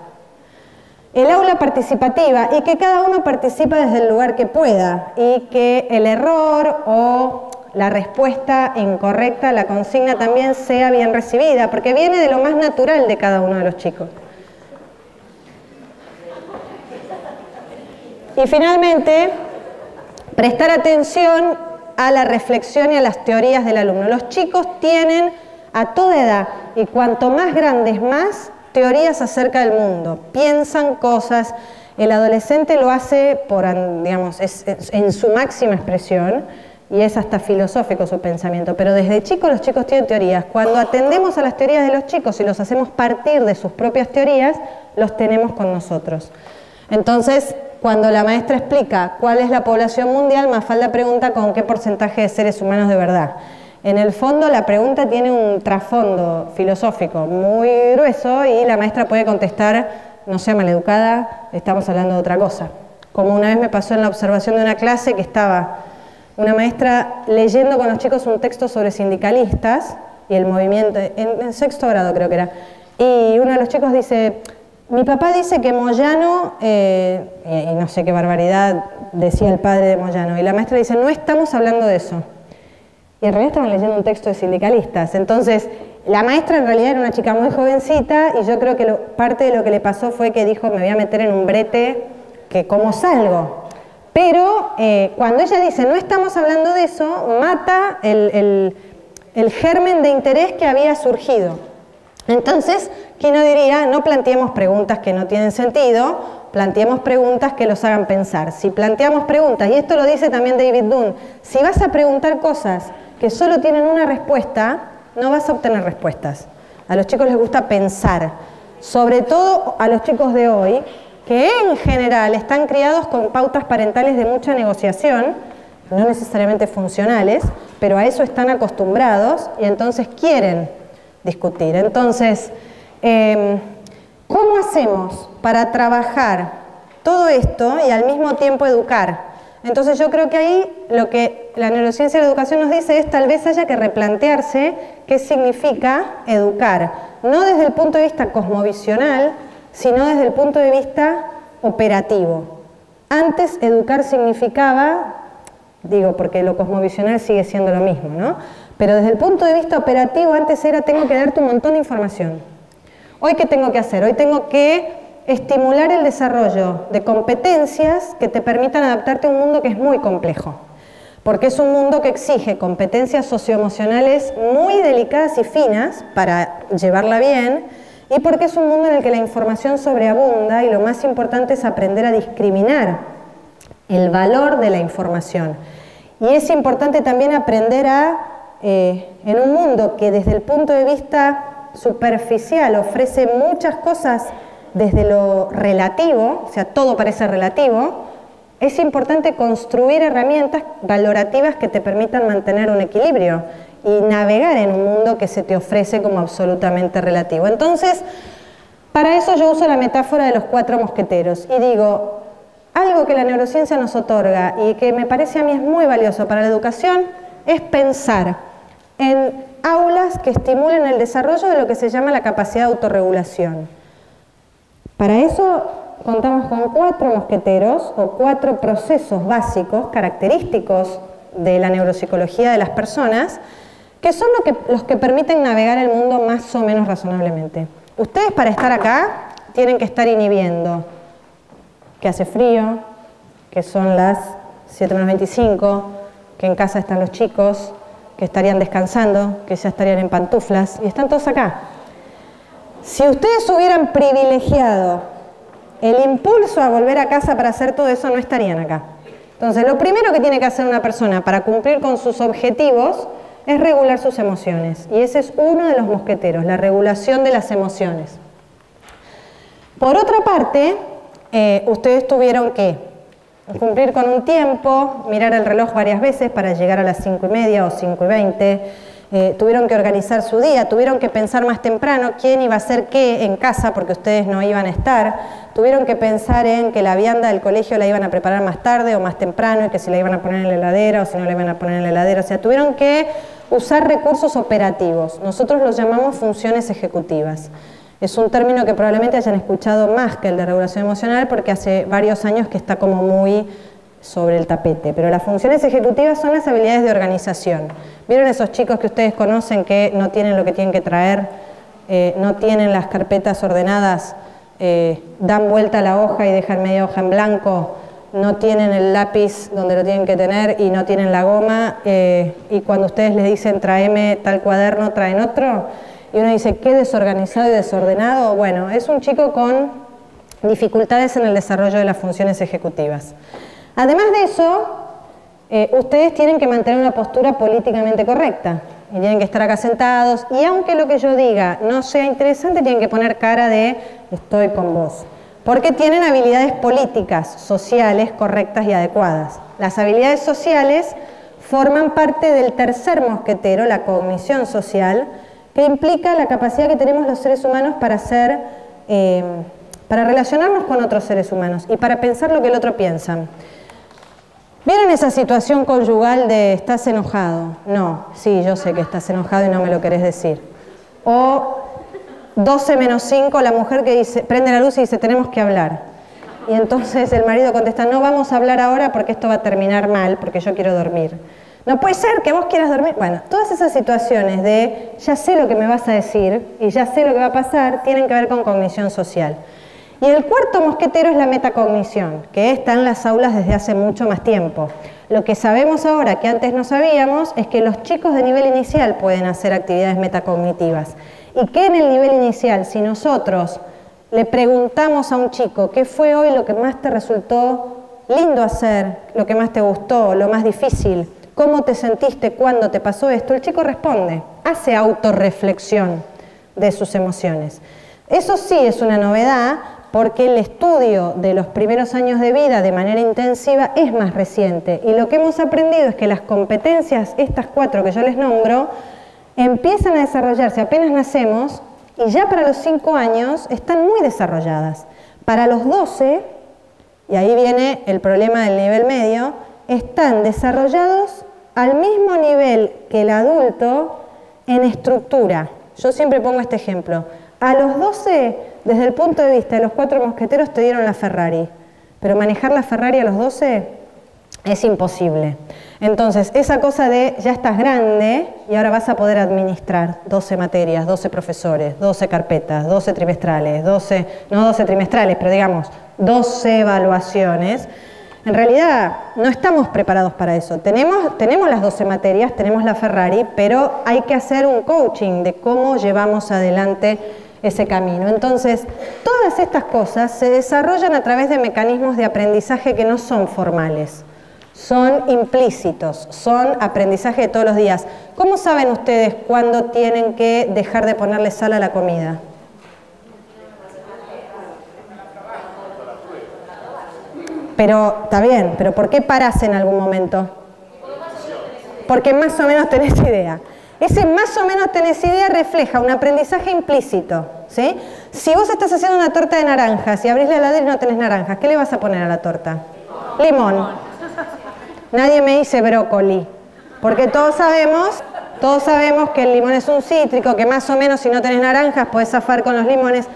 El aula participativa y que cada uno participa desde el lugar que pueda y que el error o la respuesta incorrecta a la consigna también sea bien recibida, porque viene de lo más natural de cada uno de los chicos. Y finalmente, prestar atención a la reflexión y a las teorías del alumno. Los chicos tienen a toda edad, y cuanto más grandes más, teorías acerca del mundo, piensan cosas. El adolescente lo hace por, digamos, en su máxima expresión y es hasta filosófico su pensamiento, pero desde chicos los chicos tienen teorías. Cuando atendemos a las teorías de los chicos y los hacemos partir de sus propias teorías, los tenemos con nosotros. Entonces, cuando la maestra explica cuál es la población mundial, Mafalda pregunta con qué porcentaje de seres humanos de verdad. En el fondo la pregunta tiene un trasfondo filosófico muy grueso y la maestra puede contestar, no sea maleducada, estamos hablando de otra cosa. Como una vez me pasó en la observación de una clase que estaba una maestra leyendo con los chicos un texto sobre sindicalistas y el movimiento, en sexto grado creo que era, y uno de los chicos dice, mi papá dice que Moyano, y no sé qué barbaridad decía el padre de Moyano, y la maestra dice, no estamos hablando de eso. Y en realidad estaban leyendo un texto de sindicalistas. Entonces, la maestra en realidad era una chica muy jovencita y yo creo que parte de lo que le pasó fue que dijo, me voy a meter en un brete, que cómo salgo. Pero cuando ella dice, no estamos hablando de eso, mata el germen de interés que había surgido. Entonces, ¿quién no diría, no planteemos preguntas que no tienen sentido, planteemos preguntas que los hagan pensar? Si planteamos preguntas, y esto lo dice también David Dunn, si vas a preguntar cosas que solo tienen una respuesta, no vas a obtener respuestas. A los chicos les gusta pensar. sobre todo a los chicos de hoy, que en general están criados con pautas parentales de mucha negociación, no necesariamente funcionales, pero a eso están acostumbrados y entonces quieren discutir. Entonces, ¿cómo hacemos para trabajar todo esto y al mismo tiempo educar? Entonces yo creo que ahí lo que la neurociencia de la educación nos dice es tal vez haya que replantearse qué significa educar, no desde el punto de vista cosmovisional, sino desde el punto de vista operativo. Antes educar significaba, digo porque lo cosmovisional sigue siendo lo mismo, ¿no? Pero desde el punto de vista operativo antes era tengo que darte un montón de información. Hoy ¿qué tengo que hacer? Hoy tengo que estimular el desarrollo de competencias que te permitan adaptarte a un mundo que es muy complejo, porque es un mundo que exige competencias socioemocionales muy delicadas y finas para llevarla bien, y porque es un mundo en el que la información sobreabunda y lo más importante es aprender a discriminar el valor de la información. Y es importante también aprender en un mundo que desde el punto de vista superficial ofrece muchas cosas desde lo relativo, o sea, todo parece relativo, es importante construir herramientas valorativas que te permitan mantener un equilibrio y navegar en un mundo que se te ofrece como absolutamente relativo. Entonces, para eso yo uso la metáfora de los 4 mosqueteros y digo, algo que la neurociencia nos otorga y que me parece a mí es muy valioso para la educación es pensar en aulas que estimulen el desarrollo de lo que se llama la capacidad de autorregulación. Para eso contamos con 4 mosqueteros o 4 procesos básicos, característicos de la neuropsicología de las personas, que son los que permiten navegar el mundo más o menos razonablemente. Ustedes para estar acá tienen que estar inhibiendo que hace frío, que son las 7:25, que en casa están los chicos, que estarían descansando, que ya estarían en pantuflas, y están todos acá. Si ustedes hubieran privilegiado el impulso a volver a casa para hacer todo eso, no estarían acá. Entonces, lo primero que tiene que hacer una persona para cumplir con sus objetivos es regular sus emociones. Y ese es uno de los mosqueteros, la regulación de las emociones. Por otra parte, ustedes tuvieron que cumplir con un tiempo, mirar el reloj varias veces para llegar a las 5:30 o 5:20, tuvieron que organizar su día, tuvieron que pensar más temprano quién iba a hacer qué en casa porque ustedes no iban a estar, tuvieron que pensar en que la vianda del colegio la iban a preparar más tarde o más temprano y que si la iban a poner en la heladera o si no la iban a poner en la heladera, o sea, tuvieron que usar recursos operativos, nosotros los llamamos funciones ejecutivas. Es un término que probablemente hayan escuchado más que el de regulación emocional porque hace varios años que está como muy sobre el tapete, pero las funciones ejecutivas son las habilidades de organización. ¿Vieron esos chicos que ustedes conocen que no tienen lo que tienen que traer, no tienen las carpetas ordenadas, dan vuelta a la hoja y dejan media hoja en blanco, no tienen el lápiz donde lo tienen que tener y no tienen la goma, y cuando ustedes les dicen tráeme tal cuaderno, traen otro, y uno dice qué desorganizado y desordenado? Bueno, es un chico con dificultades en el desarrollo de las funciones ejecutivas. Además de eso, ustedes tienen que mantener una postura políticamente correcta y tienen que estar acá sentados y aunque lo que yo diga no sea interesante, tienen que poner cara de estoy con vos, porque tienen habilidades políticas, sociales, correctas y adecuadas. Las habilidades sociales forman parte del tercer mosquetero, la cognición social, que implica la capacidad que tenemos los seres humanos para relacionarnos con otros seres humanos y para pensar lo que el otro piensa. ¿Vieron esa situación conyugal de estás enojado? No, sí, yo sé que estás enojado y no me lo querés decir. O 12:05, la mujer que dice, prende la luz y dice tenemos que hablar. Y entonces el marido contesta no vamos a hablar ahora porque esto va a terminar mal, porque yo quiero dormir. No puede ser que vos quieras dormir. Bueno, todas esas situaciones de ya sé lo que me vas a decir y ya sé lo que va a pasar, tienen que ver con cognición social. Y el cuarto mosquetero es la metacognición, que está en las aulas desde hace mucho más tiempo. Lo que sabemos ahora, que antes no sabíamos, es que los chicos de nivel inicial pueden hacer actividades metacognitivas. Y que en el nivel inicial, si nosotros le preguntamos a un chico qué fue hoy lo que más te resultó lindo hacer, lo que más te gustó, lo más difícil, cómo te sentiste cuando te pasó esto, el chico responde, hace autorreflexión de sus emociones. Eso sí es una novedad, porque el estudio de los primeros años de vida de manera intensiva es más reciente. Y lo que hemos aprendido es que las competencias, estas 4 que yo les nombro, empiezan a desarrollarse apenas nacemos y ya para los 5 años están muy desarrolladas. Para los 12, y ahí viene el problema del nivel medio, están desarrollados al mismo nivel que el adulto en estructura. Yo siempre pongo este ejemplo. A los 12, desde el punto de vista de los 4 mosqueteros, te dieron la Ferrari. Pero manejar la Ferrari a los 12 es imposible. Entonces, esa cosa de ya estás grande y ahora vas a poder administrar 12 materias, 12 profesores, 12 carpetas, 12 trimestrales, no 12 trimestrales, pero digamos 12 evaluaciones. En realidad no estamos preparados para eso. Tenemos las 12 materias, tenemos la Ferrari, pero hay que hacer un coaching de cómo llevamos adelante ese camino. Entonces, todas estas cosas se desarrollan a través de mecanismos de aprendizaje que no son formales, son implícitos, son aprendizaje de todos los días. ¿Cómo saben ustedes cuándo tienen que dejar de ponerle sal a la comida? Pero, está bien, pero ¿por qué parás en algún momento? Porque más o menos tenés idea. Ese más o menos tenés idea refleja un aprendizaje implícito, ¿sí? Si vos estás haciendo una torta de naranjas y abrís la heladera y no tenés naranjas, ¿qué le vas a poner a la torta? Limón. Nadie me dice brócoli, porque todos sabemos que el limón es un cítrico, que más o menos si no tenés naranjas podés zafar con los limones.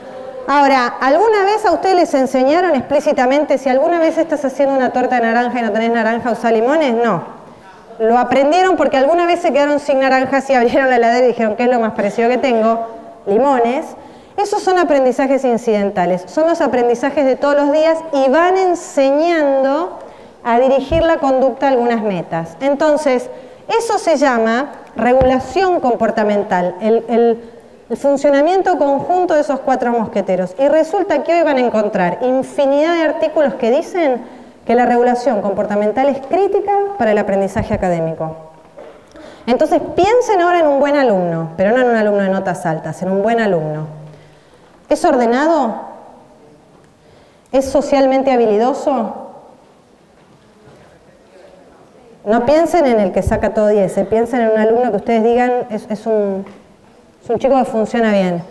Ahora, ¿alguna vez a ustedes les enseñaron explícitamente si alguna vez estás haciendo una torta de naranja y no tenés naranja, usá limones? No. Lo aprendieron porque alguna vez se quedaron sin naranjas y abrieron la heladera y dijeron, ¿qué es lo más parecido que tengo? Limones. Esos son aprendizajes incidentales, son los aprendizajes de todos los días y van enseñando a dirigir la conducta a algunas metas. Entonces, eso se llama regulación comportamental, el funcionamiento conjunto de esos 4 mosqueteros. Y resulta que hoy van a encontrar infinidad de artículos que dicen que la regulación comportamental es crítica para el aprendizaje académico. Entonces, piensen ahora en un buen alumno, pero no en un alumno de notas altas, en un buen alumno. ¿Es ordenado? ¿Es socialmente habilidoso? No piensen en el que saca todo 10, piensen en un alumno que ustedes digan es un chico que funciona bien.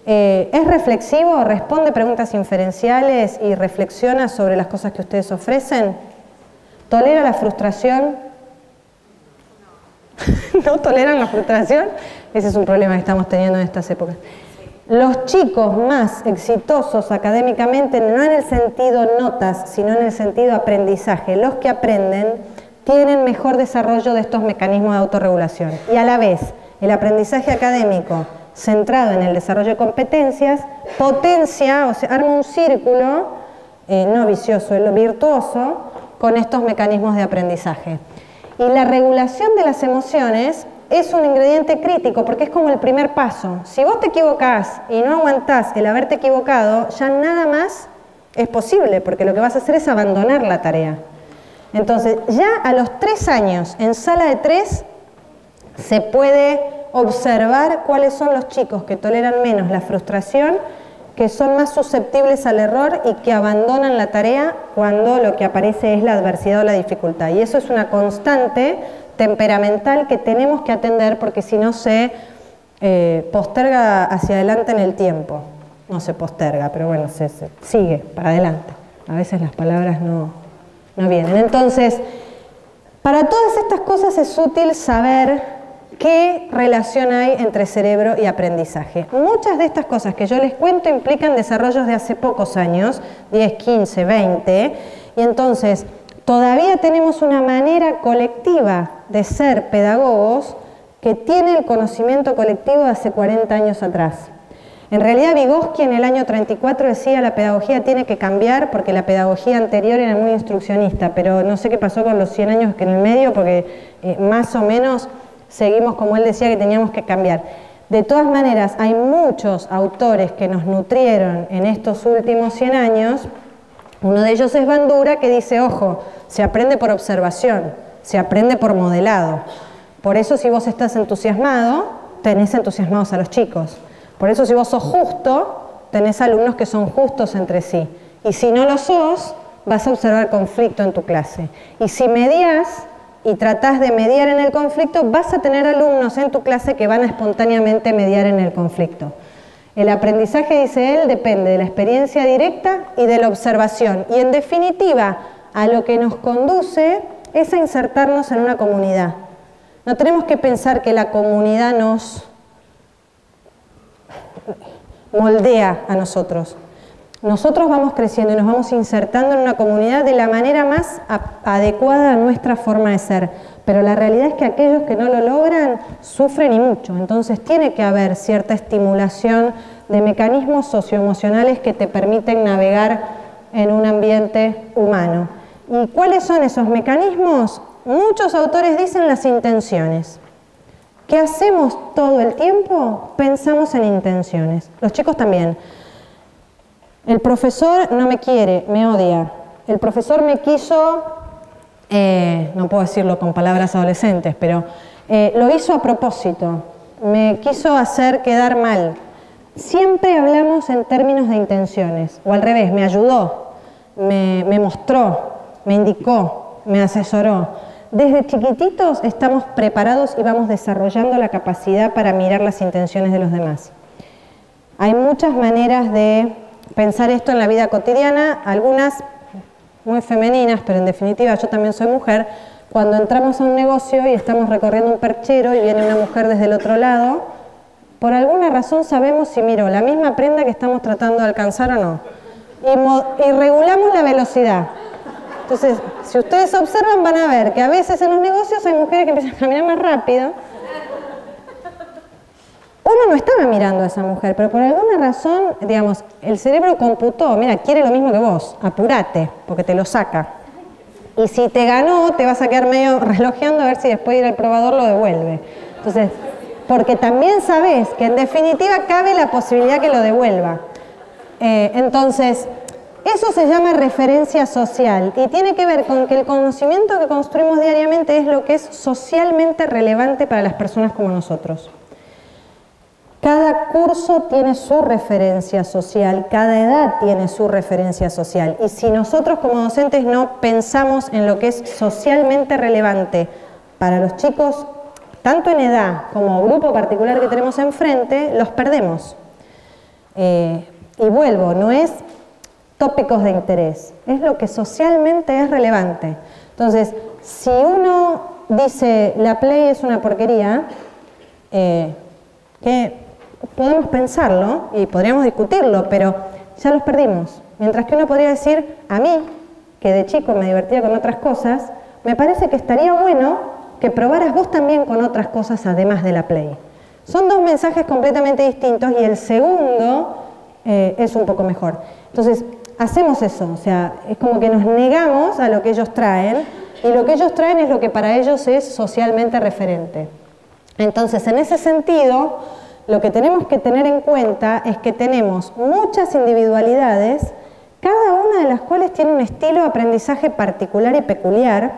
¿Es reflexivo? ¿Responde preguntas inferenciales y reflexiona sobre las cosas que ustedes ofrecen? ¿Tolera la frustración? ¿No toleran la frustración? Ese es un problema que estamos teniendo en estas épocas. Los chicos más exitosos académicamente, no en el sentido notas, sino en el sentido aprendizaje, los que aprenden, tienen mejor desarrollo de estos mecanismos de autorregulación. Y a la vez, el aprendizaje académico centrado en el desarrollo de competencias potencia, o sea, arma un círculo, no vicioso, virtuoso, con estos mecanismos de aprendizaje. Y la regulación de las emociones es un ingrediente crítico porque es como el primer paso. Si vos te equivocás y no aguantás el haberte equivocado, ya nada más es posible, porque lo que vas a hacer es abandonar la tarea. Entonces, ya a los 3 años, en sala de 3, se puede observar cuáles son los chicos que toleran menos la frustración, que son más susceptibles al error y que abandonan la tarea cuando lo que aparece es la adversidad o la dificultad. Y eso es una constante temperamental que tenemos que atender porque si no se posterga hacia adelante en el tiempo. No se posterga, pero bueno, se sigue para adelante. A veces las palabras no vienen. Entonces, para todas estas cosas es útil saber qué relación hay entre cerebro y aprendizaje. Muchas de estas cosas que yo les cuento implican desarrollos de hace pocos años, 10, 15, 20, y entonces todavía tenemos una manera colectiva de ser pedagogos que tiene el conocimiento colectivo de hace 40 años atrás. En realidad Vygotsky en el año 34 decía la pedagogía tiene que cambiar porque la pedagogía anterior era muy instruccionista, pero no sé qué pasó con los 100 años que en el medio porque más o menos seguimos como él decía que teníamos que cambiar. De todas maneras, hay muchos autores que nos nutrieron en estos últimos 100 años. Uno de ellos es Bandura, que dice, ojo, se aprende por observación, se aprende por modelado. Por eso si vos estás entusiasmado, tenés entusiasmados a los chicos. Por eso si vos sos justo, tenés alumnos que son justos entre sí. Y si no lo sos, vas a observar conflicto en tu clase. Y si mediás y tratás de mediar en el conflicto, vas a tener alumnos en tu clase que van a espontáneamente mediar en el conflicto. El aprendizaje, dice él, depende de la experiencia directa y de la observación. Y en definitiva, a lo que nos conduce es a insertarnos en una comunidad. No tenemos que pensar que la comunidad nos moldea a nosotros. Nosotros vamos creciendo y nos vamos insertando en una comunidad de la manera más adecuada a nuestra forma de ser. Pero la realidad es que aquellos que no lo logran sufren y mucho. Entonces tiene que haber cierta estimulación de mecanismos socioemocionales que te permiten navegar en un ambiente humano. ¿Y cuáles son esos mecanismos? Muchos autores dicen las intenciones. ¿Qué hacemos todo el tiempo? Pensamos en intenciones. Los chicos también. El profesor no me quiere, me odia. El profesor me quiso, no puedo decirlo con palabras adolescentes, pero lo hizo a propósito. Me quiso hacer quedar mal. Siempre hablamos en términos de intenciones. O al revés, me ayudó, me mostró, me indicó, me asesoró. Desde chiquititos estamos preparados y vamos desarrollando la capacidad para mirar las intenciones de los demás. Hay muchas maneras de pensar esto en la vida cotidiana, algunas muy femeninas, pero en definitiva yo también soy mujer. Cuando entramos a un negocio y estamos recorriendo un perchero y viene una mujer desde el otro lado, por alguna razón sabemos si miro la misma prenda que estamos tratando de alcanzar o no. Y regulamos la velocidad. Entonces, si ustedes observan, van a ver que a veces en los negocios hay mujeres que empiezan a caminar más rápido. Uno no estaba mirando a esa mujer, pero por alguna razón, digamos, el cerebro computó, mira, quiere lo mismo que vos, apurate, porque te lo saca. Y si te ganó, te vas a quedar medio relojeando a ver si después de ir al probador lo devuelve. Entonces, porque también sabés que en definitiva cabe la posibilidad que lo devuelva. Entonces, eso se llama referencia social y tiene que ver con que el conocimiento que construimos diariamente es lo que es socialmente relevante para las personas como nosotros. Cada curso tiene su referencia social, cada edad tiene su referencia social. Y si nosotros como docentes no pensamos en lo que es socialmente relevante para los chicos, tanto en edad como grupo particular que tenemos enfrente, los perdemos. Y vuelvo, no es tópicos de interés, es lo que socialmente es relevante. Entonces, si uno dice la Play es una porquería, que podemos pensarlo y podríamos discutirlo, pero ya los perdimos. Mientras que uno podría decir, a mí, que de chico me divertía con otras cosas, me parece que estaría bueno que probaras vos también con otras cosas además de la Play. Son dos mensajes completamente distintos y el segundo es un poco mejor. Entonces, hacemos eso, o sea, es como que nos negamos a lo que ellos traen y lo que ellos traen es lo que para ellos es socialmente referente. Entonces, en ese sentido, lo que tenemos que tener en cuenta es que tenemos muchas individualidades, cada una de las cuales tiene un estilo de aprendizaje particular y peculiar,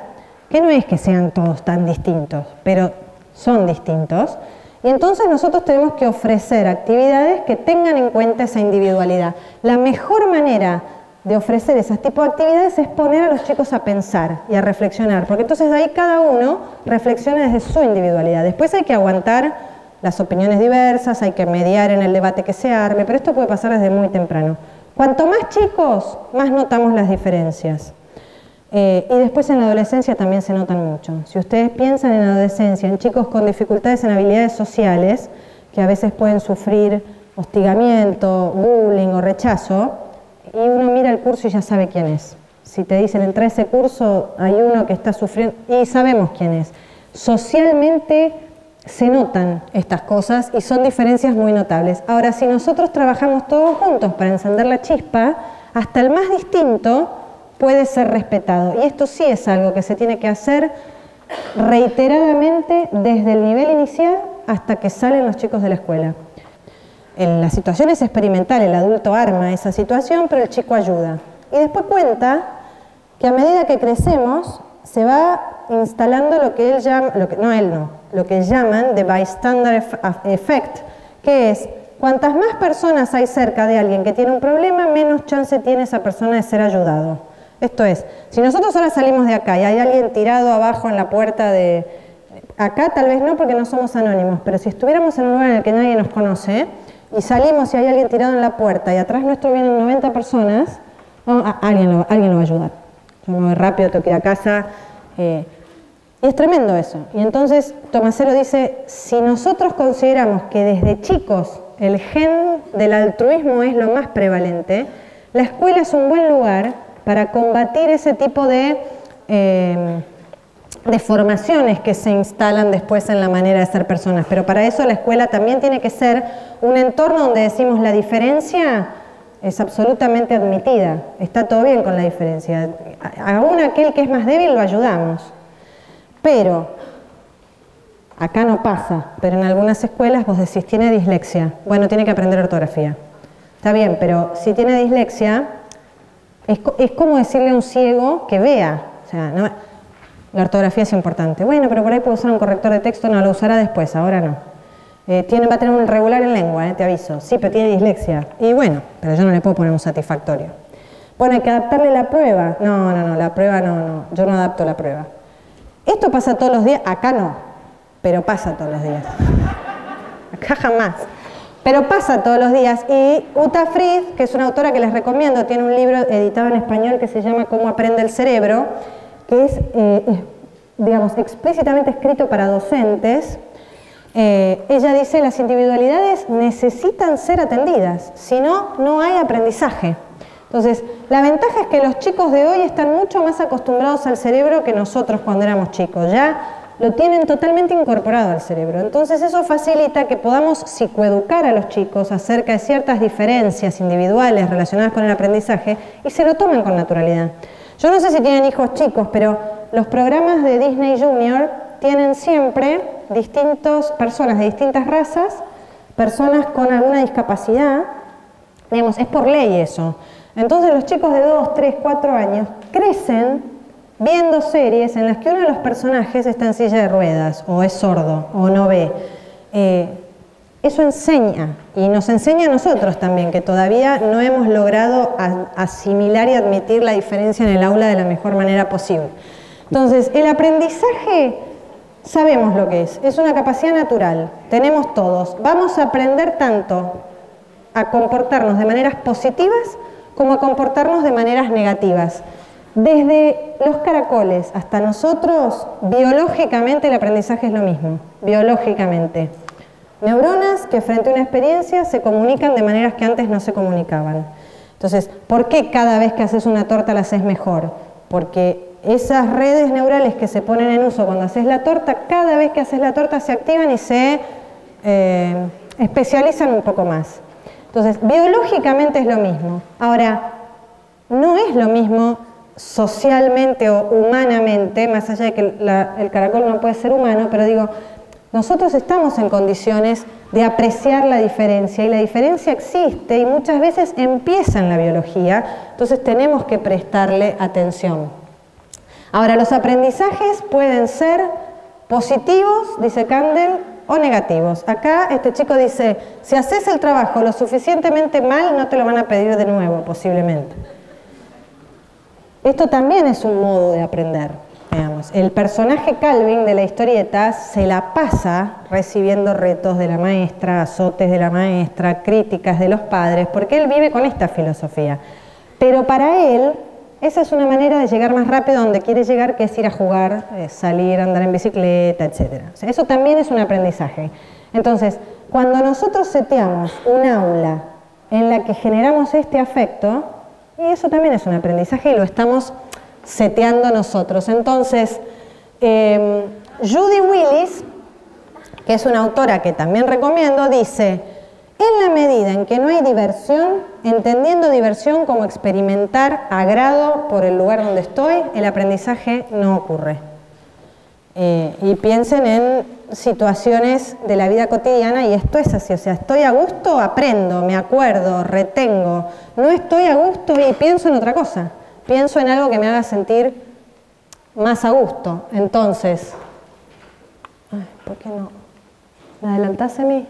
que no es que sean todos tan distintos, pero son distintos. Y entonces nosotros tenemos que ofrecer actividades que tengan en cuenta esa individualidad. La mejor manera de ofrecer ese tipo de actividades es poner a los chicos a pensar y a reflexionar, porque entonces de ahí cada uno reflexiona desde su individualidad. Después hay que aguantar las opiniones diversas, hay que mediar en el debate que se arme, pero esto puede pasar desde muy temprano. Cuanto más chicos, más notamos las diferencias. Y después en la adolescencia también se notan mucho. Si ustedes piensan en la adolescencia, en chicos con dificultades en habilidades sociales, que a veces pueden sufrir hostigamiento, bullying o rechazo, y uno mira el curso y ya sabe quién es. Si te dicen, entra a ese curso, hay uno que está sufriendo, y sabemos quién es. Socialmente se notan estas cosas y son diferencias muy notables. Ahora, si nosotros trabajamos todos juntos para encender la chispa, hasta el más distinto puede ser respetado. Y esto sí es algo que se tiene que hacer reiteradamente desde el nivel inicial hasta que salen los chicos de la escuela. En la situación es experimental, el adulto arma esa situación, pero el chico ayuda. Y después cuenta que a medida que crecemos se va instalando lo que él llama, lo que llaman the bystander effect, que es cuantas más personas hay cerca de alguien que tiene un problema, menos chance tiene esa persona de ser ayudado. Esto es, si nosotros ahora salimos de acá y hay alguien tirado abajo en la puerta de... Acá tal vez no porque no somos anónimos, pero si estuviéramos en un lugar en el que nadie nos conoce y salimos y hay alguien tirado en la puerta y atrás nuestro vienen 90 personas, alguien lo va a ayudar. Yo me voy rápido, tengo que ir a casa. Y es tremendo eso. Y entonces Tomasero dice, si nosotros consideramos que desde chicos el gen del altruismo es lo más prevalente, la escuela es un buen lugar para combatir ese tipo de formaciones que se instalan después en la manera de ser personas. Pero para eso la escuela también tiene que ser un entorno donde decimos la diferencia es absolutamente admitida. Está todo bien con la diferencia. Aún aquel que es más débil lo ayudamos. Pero, acá no pasa, pero en algunas escuelas vos decís, tiene dislexia. Bueno, tiene que aprender ortografía. Está bien, pero si tiene dislexia, es como decirle a un ciego que vea. O sea, no, la ortografía es importante. Bueno, pero por ahí puede usar un corrector de texto, no lo usará después, ahora no. Va a tener un regular en lengua, te aviso. Sí, pero tiene dislexia. Y bueno, pero yo no le puedo poner un satisfactorio. Bueno, hay que adaptarle la prueba. No, la prueba no. Yo no adapto la prueba. Esto pasa todos los días. Acá no, pero pasa todos los días. Acá jamás. Pero pasa todos los días. Y Uta Frith, que es una autora que les recomiendo, tiene un libro editado en español que se llama Cómo aprende el cerebro, que es, digamos, explícitamente escrito para docentes. Ella dice, las individualidades necesitan ser atendidas, si no, no hay aprendizaje. Entonces, la ventaja es que los chicos de hoy están mucho más acostumbrados al cerebro que nosotros cuando éramos chicos. Ya lo tienen totalmente incorporado al cerebro. Entonces, eso facilita que podamos psicoeducar a los chicos acerca de ciertas diferencias individuales relacionadas con el aprendizaje y se lo tomen con naturalidad. Yo no sé si tienen hijos chicos, pero los programas de Disney Junior tienen siempre personas de distintas razas, personas con alguna discapacidad, digamos, es por ley eso. Entonces los chicos de 2, 3, 4 años crecen viendo series en las que uno de los personajes está en silla de ruedas, o es sordo, o no ve. Eso enseña, y nos enseña a nosotros también, que todavía no hemos logrado asimilar y admitir la diferencia en el aula de la mejor manera posible. Entonces, el aprendizaje, sabemos lo que es una capacidad natural, tenemos todos. Vamos a aprender tanto a comportarnos de maneras positivas como a comportarnos de maneras negativas. Desde los caracoles hasta nosotros, biológicamente el aprendizaje es lo mismo, biológicamente. Neuronas que frente a una experiencia se comunican de maneras que antes no se comunicaban. Entonces, ¿por qué cada vez que haces una torta la haces mejor? Porque esas redes neurales que se ponen en uso cuando haces la torta, cada vez que haces la torta se activan y se especializan un poco más. Entonces, biológicamente es lo mismo. Ahora, no es lo mismo socialmente o humanamente, más allá de que el caracol no puede ser humano, pero digo, nosotros estamos en condiciones de apreciar la diferencia y la diferencia existe y muchas veces empieza en la biología, entonces tenemos que prestarle atención. Ahora, los aprendizajes pueden ser positivos, dice Kandel, o negativos. Acá este chico dice, si haces el trabajo lo suficientemente mal, no te lo van a pedir de nuevo, posiblemente. Esto también es un modo de aprender, digamos. El personaje Calvin de la historieta se la pasa recibiendo retos de la maestra, azotes de la maestra, críticas de los padres, porque él vive con esta filosofía. Pero para él, esa es una manera de llegar más rápido a donde quiere llegar, que es ir a jugar, salir, andar en bicicleta, etc. O sea, eso también es un aprendizaje. Entonces, cuando nosotros seteamos un aula en la que generamos este afecto, y eso también es un aprendizaje y lo estamos seteando nosotros. Entonces, Judy Willis, que es una autora que también recomiendo, dice, en la medida en que no hay diversión, entendiendo diversión como experimentar agrado por el lugar donde estoy, el aprendizaje no ocurre. Y piensen en situaciones de la vida cotidiana y esto es así, o sea, estoy a gusto, aprendo, me acuerdo, retengo. No estoy a gusto y pienso en otra cosa, pienso en algo que me haga sentir más a gusto. Entonces, ¿por qué no? ¿Me adelantás a mí?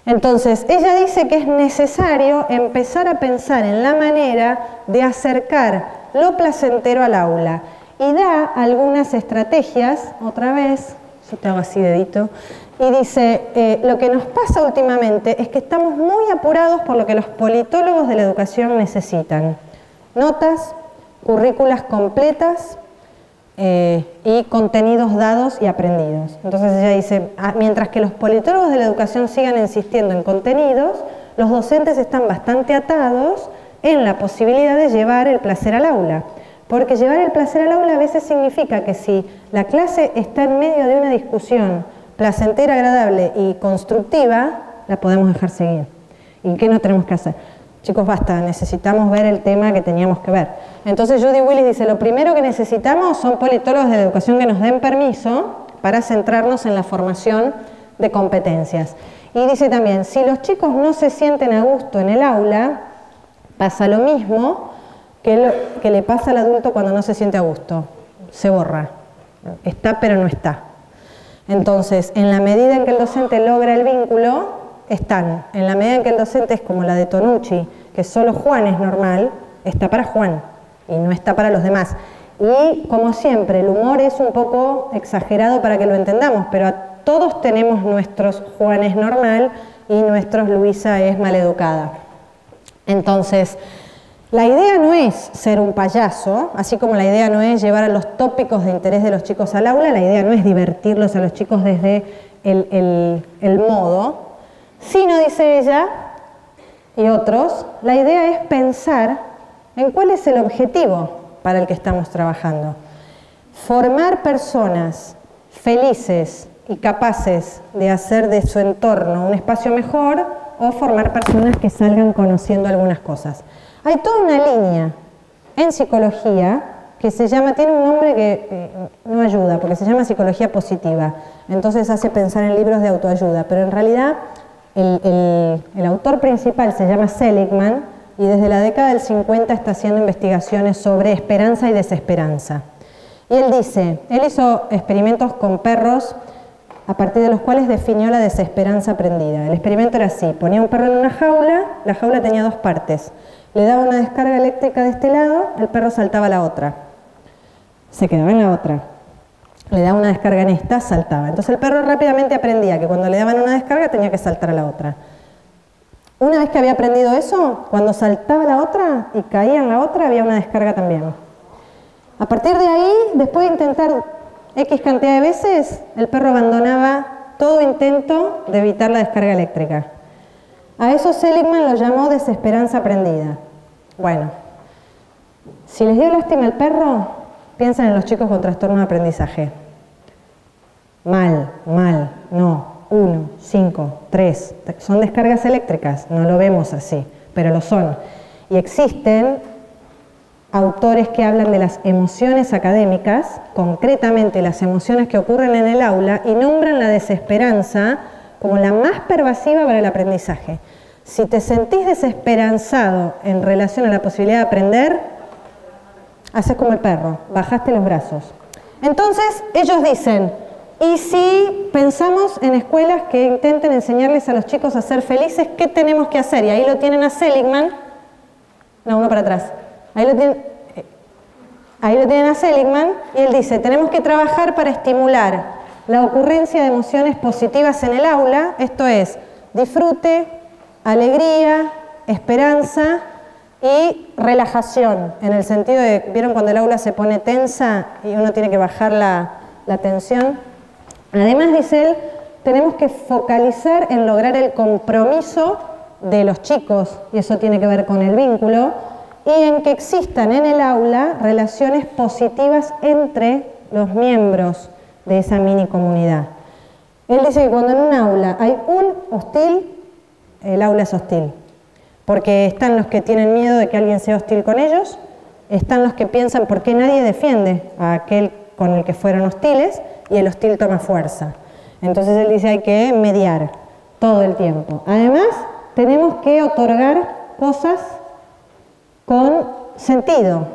Entonces, ella dice que es necesario empezar a pensar en la manera de acercar lo placentero al aula y da algunas estrategias, otra vez, yo te hago así dedito, y dice, lo que nos pasa últimamente es que estamos muy apurados por lo que los politólogos de la educación necesitan. Notas, currículas completas y contenidos dados y aprendidos. Entonces ella dice, mientras que los politólogos de la educación sigan insistiendo en contenidos, los docentes están bastante atados en la posibilidad de llevar el placer al aula. Porque llevar el placer al aula a veces significa que si la clase está en medio de una discusión placentera, agradable y constructiva, la podemos dejar seguir. ¿Y qué no tenemos que hacer? Chicos, basta, necesitamos ver el tema que teníamos que ver. Entonces Judy Willis dice, lo primero que necesitamos son politólogos de la educación que nos den permiso para centrarnos en la formación de competencias. Y dice también, si los chicos no se sienten a gusto en el aula, pasa lo mismo que le pasa al adulto cuando no se siente a gusto. Se borra. Está pero no está. Entonces, en la medida en que el docente logra el vínculo, están. En la medida en que el docente es como la de Tonucci, que solo Juan es normal, está para Juan y no está para los demás. Y como siempre, el humor es un poco exagerado para que lo entendamos, pero todos tenemos nuestros Juan es normal y nuestros Luisa es maleducada. Entonces, la idea no es ser un payaso, así como la idea no es llevar a los tópicos de interés de los chicos al aula, la idea no es divertirlos a los chicos desde el modo, sino, dice ella y otros, la idea es pensar en cuál es el objetivo para el que estamos trabajando. Formar personas felices y capaces de hacer de su entorno un espacio mejor o formar personas que salgan conociendo algunas cosas. Hay toda una línea en psicología que se llama, tiene un nombre que no ayuda, porque se llama psicología positiva. Entonces hace pensar en libros de autoayuda, pero en realidad el autor principal se llama Seligman y desde la década del 50 está haciendo investigaciones sobre esperanza y desesperanza. Y él dice, él hizo experimentos con perros a partir de los cuales definió la desesperanza aprendida. El experimento era así, ponía un perro en una jaula, la jaula tenía dos partes. Le daba una descarga eléctrica de este lado, el perro saltaba a la otra. Se quedaba en la otra. Le daba una descarga en esta, saltaba. Entonces el perro rápidamente aprendía que cuando le daban una descarga tenía que saltar a la otra. Una vez que había aprendido eso, cuando saltaba a la otra y caía en la otra, había una descarga también. A partir de ahí, después de intentar X cantidad de veces, el perro abandonaba todo intento de evitar la descarga eléctrica. A eso Seligman lo llamó desesperanza aprendida. Bueno, si les dio lástima al perro, piensan en los chicos con trastorno de aprendizaje. Mal, no, 1, 5, 3. Son descargas eléctricas, no lo vemos así, pero lo son. Y existen autores que hablan de las emociones académicas, concretamente las emociones que ocurren en el aula, y nombran la desesperanza como la más pervasiva para el aprendizaje. Si te sentís desesperanzado en relación a la posibilidad de aprender, haces como el perro, bajaste los brazos. Entonces, ellos dicen, ¿y si pensamos en escuelas que intenten enseñarles a los chicos a ser felices, qué tenemos que hacer? Y ahí lo tienen a Seligman. No, uno para atrás. Ahí lo tienen a Seligman y él dice, tenemos que trabajar para estimular la ocurrencia de emociones positivas en el aula, esto es, disfrute, alegría, esperanza y relajación, en el sentido de, ¿vieron cuando el aula se pone tensa y uno tiene que bajar la tensión? Además, dice él, tenemos que focalizar en lograr el compromiso de los chicos, y eso tiene que ver con el vínculo, y en que existan en el aula relaciones positivas entre los miembros de esa mini comunidad. Él dice que cuando en un aula hay un hostil, el aula es hostil, porque están los que tienen miedo de que alguien sea hostil con ellos, están los que piensan por qué nadie defiende a aquel con el que fueron hostiles, y el hostil toma fuerza. Entonces él dice hay que mediar todo el tiempo. Además, tenemos que otorgar cosas con sentido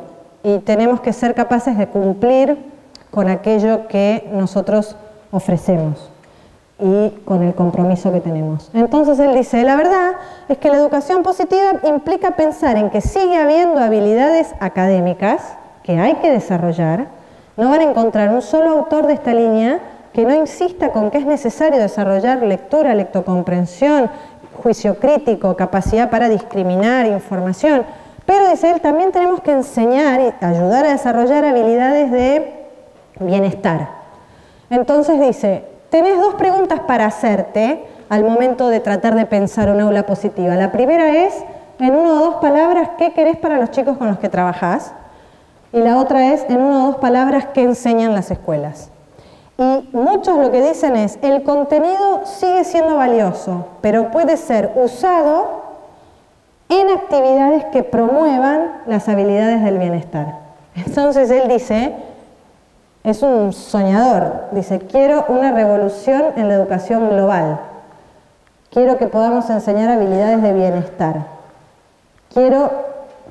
y tenemos que ser capaces de cumplir con aquello que nosotros ofrecemos. y con el compromiso que tenemos. Entonces él dice, la verdad es que la educación positiva implica pensar en que sigue habiendo habilidades académicas que hay que desarrollar. No van a encontrar un solo autor de esta línea que no insista con que es necesario desarrollar lectura, lectocomprensión, juicio crítico, capacidad para discriminar, información. Pero, dice él, también tenemos que enseñar y ayudar a desarrollar habilidades de bienestar. Entonces dice, tenés dos preguntas para hacerte al momento de tratar de pensar una aula positiva. La primera es, en una o dos palabras, ¿qué querés para los chicos con los que trabajás? Y la otra es, en una o dos palabras, ¿qué enseñan las escuelas? Y muchos lo que dicen es, el contenido sigue siendo valioso, pero puede ser usado en actividades que promuevan las habilidades del bienestar. Entonces él dice, es un soñador, dice, quiero una revolución en la educación global. Quiero que podamos enseñar habilidades de bienestar. Quiero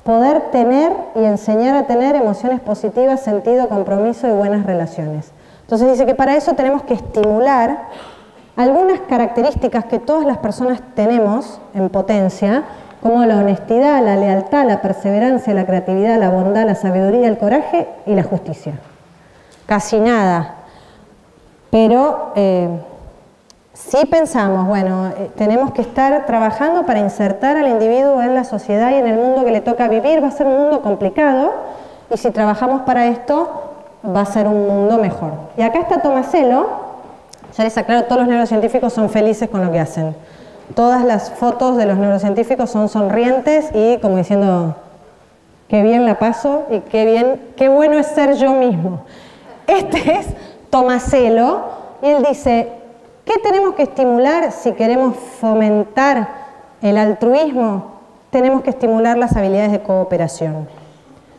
poder tener y enseñar a tener emociones positivas, sentido, compromiso y buenas relaciones. Entonces dice que para eso tenemos que estimular algunas características que todas las personas tenemos en potencia, como la honestidad, la lealtad, la perseverancia, la creatividad, la bondad, la sabiduría, el coraje y la justicia. Casi nada. Pero si pensamos, bueno, tenemos que estar trabajando para insertar al individuo en la sociedad y en el mundo que le toca vivir, va a ser un mundo complicado, y si trabajamos para esto, va a ser un mundo mejor. Y acá está Tomasello, ya les aclaro, todos los neurocientíficos son felices con lo que hacen. Todas las fotos de los neurocientíficos son sonrientes y como diciendo, qué bien la paso y qué bien, qué bueno es ser yo mismo. Este es Tomasello y él dice, ¿qué tenemos que estimular si queremos fomentar el altruismo? Tenemos que estimular las habilidades de cooperación.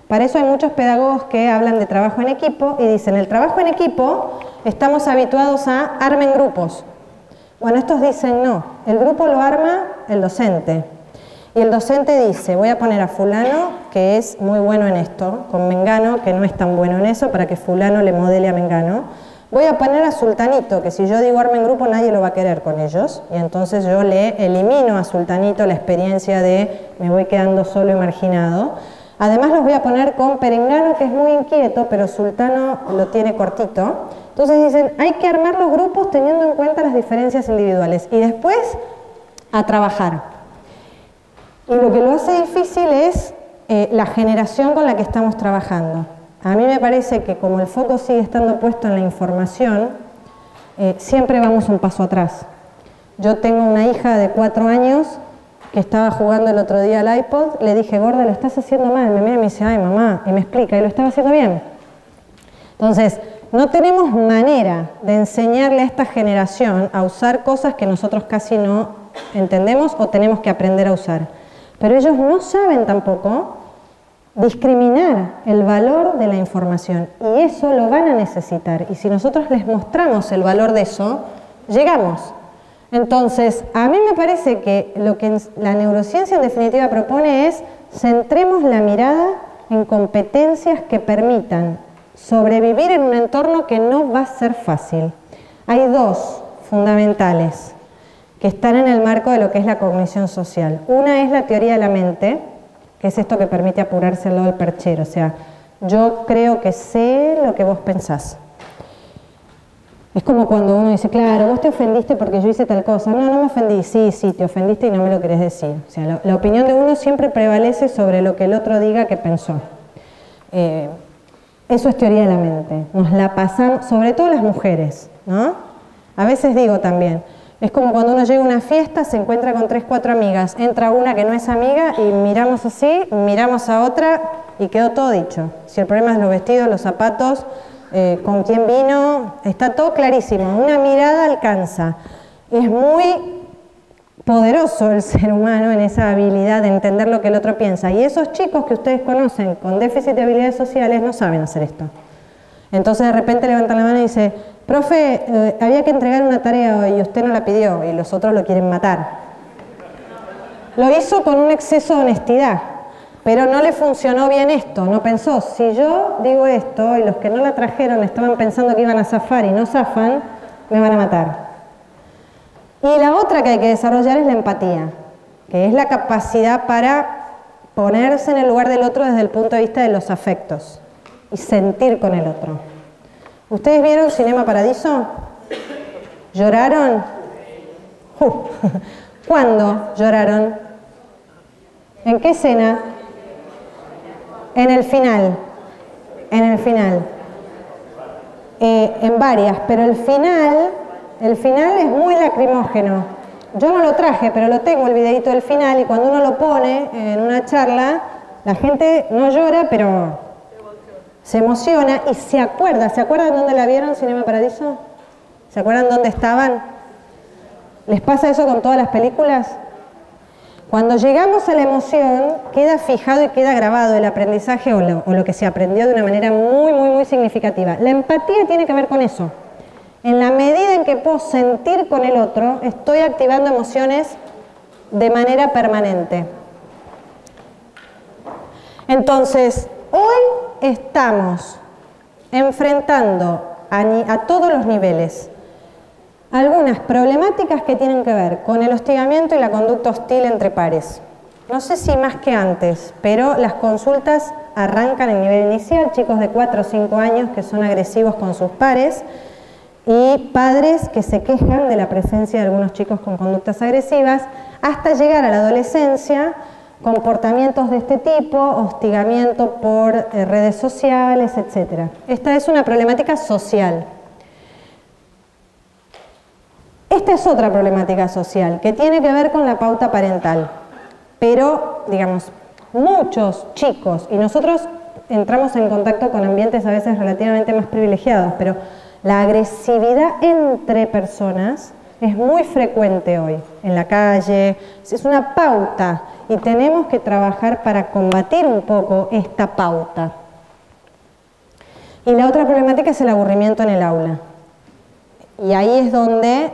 Para eso hay muchos pedagogos que hablan de trabajo en equipo y dicen, el trabajo en equipo estamos habituados a armen grupos. Bueno, estos dicen no, el grupo lo arma el docente. Y el docente dice, voy a poner a fulano, que es muy bueno en esto, con mengano, que no es tan bueno en eso, para que fulano le modele a mengano. Voy a poner a sultanito, que si yo digo armen grupo nadie lo va a querer con ellos. Y entonces yo le elimino a sultanito la experiencia de me voy quedando solo y marginado. Además los voy a poner con perengano, que es muy inquieto, pero sultano lo tiene cortito. Entonces dicen, hay que armar los grupos teniendo en cuenta las diferencias individuales. Y después, a trabajar. Y lo que lo hace difícil es la generación con la que estamos trabajando. A mí me parece que como el foco sigue estando puesto en la información, siempre vamos un paso atrás. Yo tengo una hija de 4 años que estaba jugando el otro día al iPod, le dije, gorda, lo estás haciendo mal, me mira y me dice, ay mamá, y me explica, y lo estaba haciendo bien. Entonces, no tenemos manera de enseñarle a esta generación a usar cosas que nosotros casi no entendemos o tenemos que aprender a usar. Pero ellos no saben tampoco discriminar el valor de la información y eso lo van a necesitar. Y si nosotros les mostramos el valor de eso, llegamos. Entonces, a mí me parece que lo que la neurociencia en definitiva propone es centremos la mirada en competencias que permitan sobrevivir en un entorno que no va a ser fácil. Hay 2 fundamentales que están en el marco de lo que es la cognición social. Una es la teoría de la mente, que es esto que permite apurarse al lado del perchero. O sea, yo creo que sé lo que vos pensás. Es como cuando uno dice, claro, vos te ofendiste porque yo hice tal cosa. No, no me ofendí. Sí, sí, te ofendiste y no me lo querés decir. O sea, la opinión de uno siempre prevalece sobre lo que el otro diga que pensó. Eso es teoría de la mente. Nos la pasamos, sobre todo las mujeres, ¿no? A veces digo también, es como cuando uno llega a una fiesta, se encuentra con 3, 4 amigas, entra una que no es amiga y miramos así, miramos a otra y quedó todo dicho. Si el problema es los vestidos, los zapatos, con quién vino, está todo clarísimo. Una mirada alcanza. Es muy poderoso el ser humano en esa habilidad de entender lo que el otro piensa. Y esos chicos que ustedes conocen con déficit de habilidades sociales no saben hacer esto. Entonces de repente levantan la mano y dice, profe, había que entregar una tarea hoy y usted no la pidió y los otros lo quieren matar. Lo hizo con un exceso de honestidad, pero no le funcionó bien esto, no pensó, si yo digo esto y los que no la trajeron estaban pensando que iban a zafar y no zafan, me van a matar. Y la otra que hay que desarrollar es la empatía, que es la capacidad para ponerse en el lugar del otro desde el punto de vista de los afectos y sentir con el otro. ¿Ustedes vieron Cinema Paradiso? ¿Lloraron? ¿Cuándo lloraron? ¿En qué escena? En el final. En el final. En varias, pero el final es muy lacrimógeno. Yo no lo traje, pero lo tengo el videito del final, y cuando uno lo pone en una charla, la gente no llora, pero se emociona y se acuerda. ¿Se acuerdan dónde la vieron, Cinema Paradiso? ¿Se acuerdan dónde estaban? ¿Les pasa eso con todas las películas? Cuando llegamos a la emoción, queda fijado y queda grabado el aprendizaje o lo que se aprendió de una manera muy, muy, muy significativa. La empatía tiene que ver con eso. En la medida en que puedo sentir con el otro, estoy activando emociones de manera permanente. Entonces, hoy estamos enfrentando a todos los niveles algunas problemáticas que tienen que ver con el hostigamiento y la conducta hostil entre pares. No sé si más que antes, pero las consultas arrancan en nivel inicial, chicos de 4 o 5 años que son agresivos con sus pares y padres que se quejan de la presencia de algunos chicos con conductas agresivas, hasta llegar a la adolescencia, comportamientos de este tipo, hostigamiento por redes sociales, etc. Esta es una problemática social. Esta es otra problemática social que tiene que ver con la pauta parental, pero, digamos, muchos chicos, y nosotros entramos en contacto con ambientes a veces relativamente más privilegiados, pero la agresividad entre personas es muy frecuente hoy, en la calle, es una pauta, y tenemos que trabajar para combatir un poco esta pauta. Y la otra problemática es el aburrimiento en el aula, y ahí es donde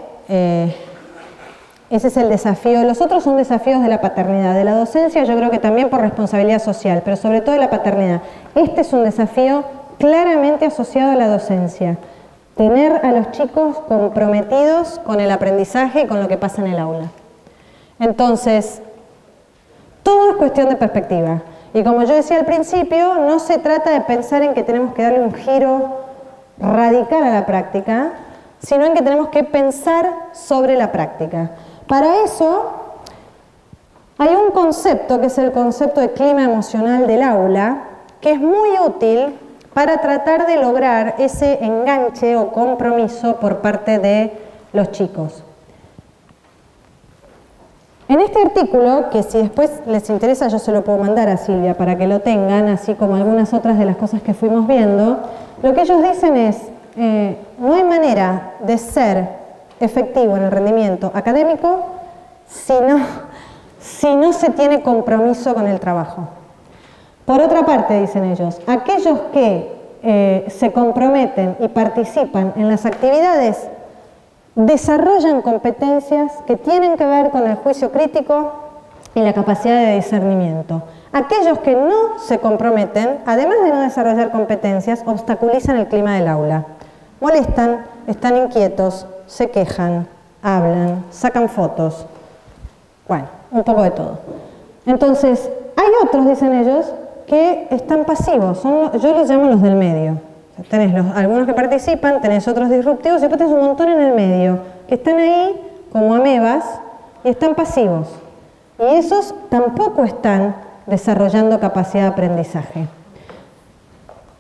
ese es el desafío. Los otros son desafíos de la paternidad, de la docencia, yo creo que también por responsabilidad social, pero sobre todo de la paternidad. Este es un desafío claramente asociado a la docencia. Tener a los chicos comprometidos con el aprendizaje y con lo que pasa en el aula. Entonces, todo es cuestión de perspectiva. Y como yo decía al principio, no se trata de pensar en que tenemos que darle un giro radical a la práctica, sino en que tenemos que pensar sobre la práctica. Para eso hay un concepto que es el concepto de clima emocional del aula, que es muy útil para tratar de lograr ese enganche o compromiso por parte de los chicos. En este artículo, que si después les interesa yo se lo puedo mandar a Silvia para que lo tengan, así como algunas otras de las cosas que fuimos viendo, lo que ellos dicen es no hay manera de ser efectivo en el rendimiento académico si no se tiene compromiso con el trabajo. Por otra parte, dicen ellos, aquellos que se comprometen y participan en las actividades desarrollan competencias que tienen que ver con el juicio crítico y la capacidad de discernimiento. Aquellos que no se comprometen, además de no desarrollar competencias, obstaculizan el clima del aula. Molestan, están inquietos, se quejan, hablan, sacan fotos. Bueno, un poco de todo. Entonces, hay otros, dicen ellos, que están pasivos. Yo los llamo los del medio. O sea, tenés algunos que participan, tenés otros disruptivos y después tenés un montón en el medio, que están ahí como amebas y están pasivos. Y esos tampoco están desarrollando capacidad de aprendizaje.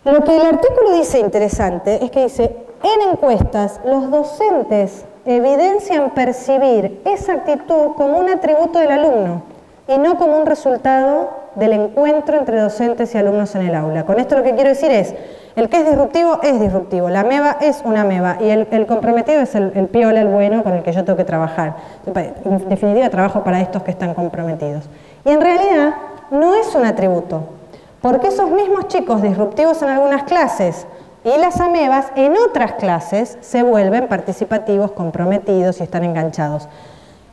Lo que el artículo dice interesante es que dice, en encuestas los docentes evidencian percibir esa actitud como un atributo del alumno y no como un resultado del encuentro entre docentes y alumnos en el aula. Con esto lo que quiero decir es, el que es disruptivo, la ameba es una ameba y el comprometido es el piola, el bueno con el que yo tengo que trabajar. En definitiva, trabajo para estos que están comprometidos. Y en realidad no es un atributo, porque esos mismos chicos disruptivos en algunas clases y las amebas en otras clases se vuelven participativos, comprometidos y están enganchados.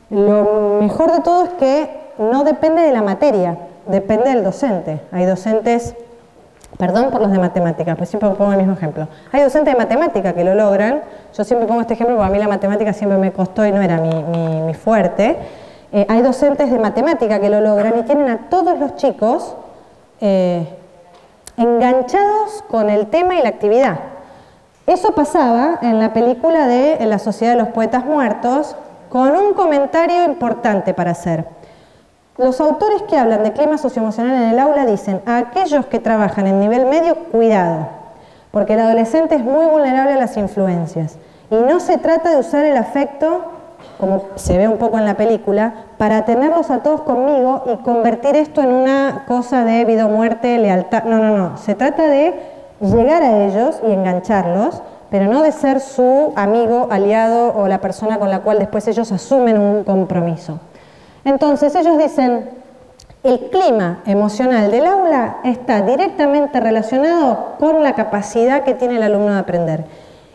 Lo mejor de todo es que no depende de la materia, depende del docente. Hay docentes Perdón por los de matemáticas, pues siempre pongo el mismo ejemplo. Hay docentes de matemática que lo logran. Yo siempre pongo este ejemplo porque a mí la matemática siempre me costó y no era mi fuerte. Hay docentes de matemática que lo logran y tienen a todos los chicos enganchados con el tema y la actividad. Eso pasaba en la película de La Sociedad de los Poetas Muertos, con un comentario importante para hacer. Los autores que hablan de clima socioemocional en el aula dicen a aquellos que trabajan en nivel medio, cuidado, porque el adolescente es muy vulnerable a las influencias. Y no se trata de usar el afecto, como se ve un poco en la película, para tenerlos a todos conmigo y convertir esto en una cosa de vida o muerte, lealtad. No, no, no. Se trata de llegar a ellos y engancharlos, pero no de ser su amigo, aliado o la persona con la cual después ellos asumen un compromiso. Entonces ellos dicen, el clima emocional del aula está directamente relacionado con la capacidad que tiene el alumno de aprender.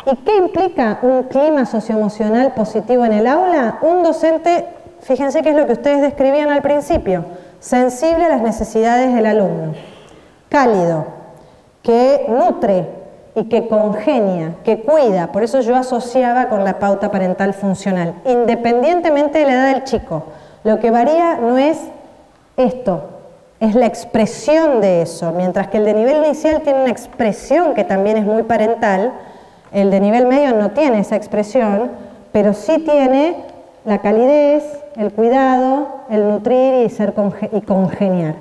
¿Y qué implica un clima socioemocional positivo en el aula? Un docente, fíjense que es lo que ustedes describían al principio, sensible a las necesidades del alumno, cálido, que nutre y que congenia, que cuida. Por eso yo asociaba con la pauta parental funcional, independientemente de la edad del chico. Lo que varía no es esto, es la expresión de eso. Mientras que el de nivel inicial tiene una expresión que también es muy parental, el de nivel medio no tiene esa expresión, pero sí tiene la calidez, el cuidado, el nutrir y congeniar.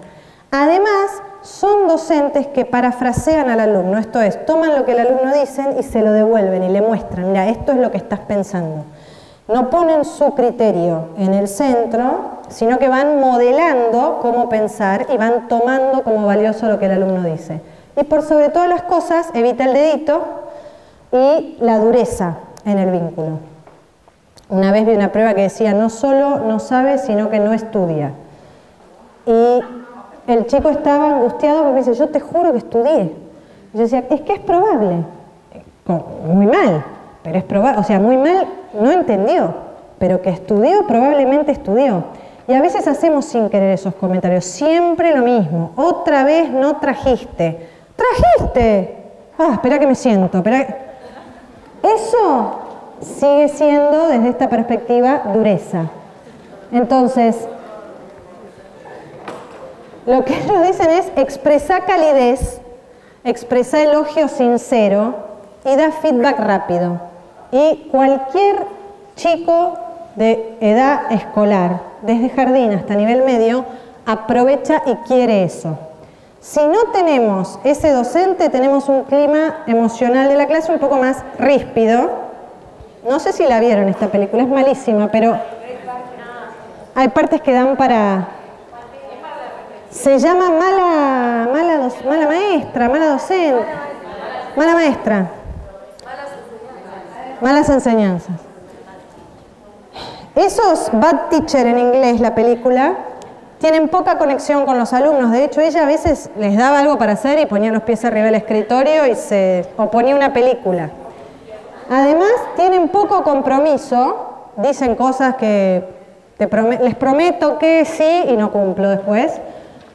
Además, son docentes que parafrasean al alumno, esto es, toman lo que el alumno dice y se lo devuelven y le muestran, mira, esto es lo que estás pensando. No ponen su criterio en el centro, sino que van modelando cómo pensar y van tomando como valioso lo que el alumno dice. Y por sobre todas las cosas, evita el dedito y la dureza en el vínculo. Una vez vi una prueba que decía, no solo no sabe, sino que no estudia. Y el chico estaba angustiado porque me dice, yo te juro que estudié. Y yo decía, es que es probable. Muy mal, pero es probable, o sea, muy mal no entendió, pero que estudió, probablemente estudió. Y a veces hacemos sin querer esos comentarios, siempre lo mismo, otra vez no trajiste. ¡Trajiste! Ah, espera que me siento, espera. Eso sigue siendo, desde esta perspectiva, dureza. Entonces, lo que ellos dicen es expresa calidez, expresa elogio sincero y da feedback rápido. Y cualquier chico de edad escolar, desde jardín hasta nivel medio, aprovecha y quiere eso. Si no tenemos ese docente, tenemos un clima emocional de la clase un poco más ríspido. No sé si la vieron esta película, es malísima, pero hay partes que dan para... Se llama mala maestra, mala docente, mala maestra, malas enseñanzas. Esos bad teacher en inglés, la película, tienen poca conexión con los alumnos. De hecho, ella a veces les daba algo para hacer y ponía los pies arriba del escritorio o ponía una película. Además, tienen poco compromiso, dicen cosas que les prometo que sí y no cumplo después.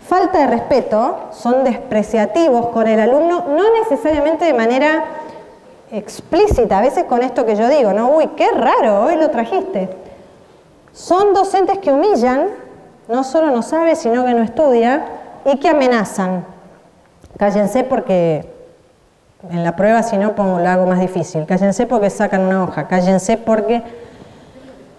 Falta de respeto, son despreciativos con el alumno, no necesariamente de manera explícita, a veces con esto que yo digo, ¿no? Uy, qué raro, hoy lo trajiste. Son docentes que humillan, no solo no sabe, sino que no estudia, y que amenazan. Cállense porque en la prueba, si no, lo hago más difícil. Cállense porque sacan una hoja, cállense porque...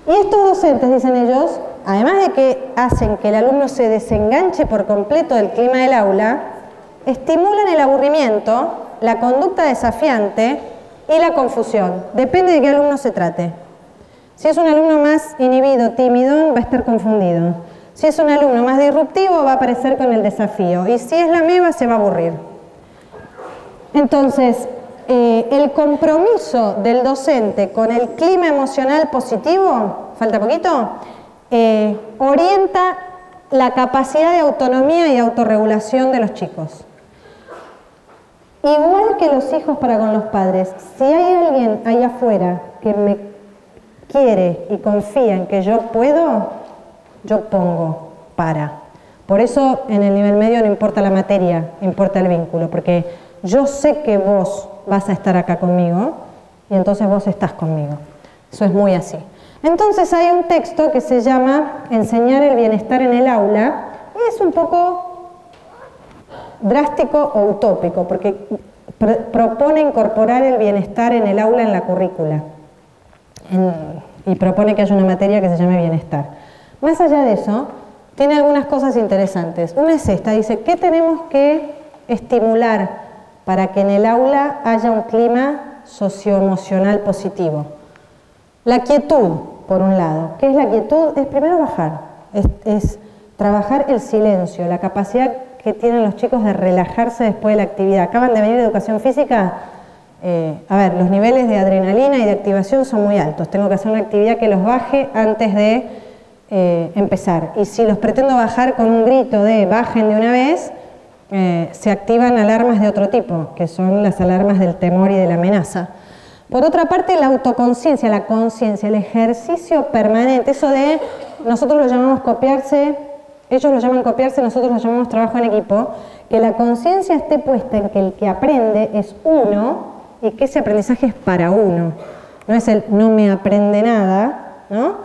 Y estos docentes, dicen ellos, además de que hacen que el alumno se desenganche por completo del clima del aula, estimulan el aburrimiento, la conducta desafiante y la confusión. Depende de qué alumno se trate. Si es un alumno más inhibido, tímido, va a estar confundido. Si es un alumno más disruptivo, va a aparecer con el desafío. Y si es la meba, se va a aburrir. Entonces, el compromiso del docente con el clima emocional positivo, falta poquito, orienta la capacidad de autonomía y autorregulación de los chicos. Igual que los hijos para con los padres, si hay alguien allá afuera que me quiere y confía en que yo puedo, yo pongo para. Por eso en el nivel medio no importa la materia, importa el vínculo, porque yo sé que vos vas a estar acá conmigo y entonces vos estás conmigo. Eso es muy así. Entonces hay un texto que se llama Enseñar el bienestar en el aula, y es un poco drástico o utópico, porque propone incorporar el bienestar en el aula en la currícula y propone que haya una materia que se llame bienestar. Más allá de eso, tiene algunas cosas interesantes. Una es esta, dice, ¿qué tenemos que estimular para que en el aula haya un clima socioemocional positivo? La quietud, por un lado. ¿Qué es la quietud? Es primero bajar, es trabajar el silencio, la capacidad que tienen los chicos de relajarse después de la actividad. Acaban de venir de educación física, a ver, los niveles de adrenalina y de activación son muy altos. Tengo que hacer una actividad que los baje antes de empezar. Y si los pretendo bajar con un grito de bajen de una vez, se activan alarmas de otro tipo, que son las alarmas del temor y de la amenaza. Por otra parte, la autoconciencia, la conciencia, el ejercicio permanente, eso de nosotros lo llamamos copiarse, ellos lo llaman copiarse, nosotros lo llamamos trabajo en equipo, que la conciencia esté puesta en que el que aprende es uno y que ese aprendizaje es para uno. No es el no me aprende nada, ¿no?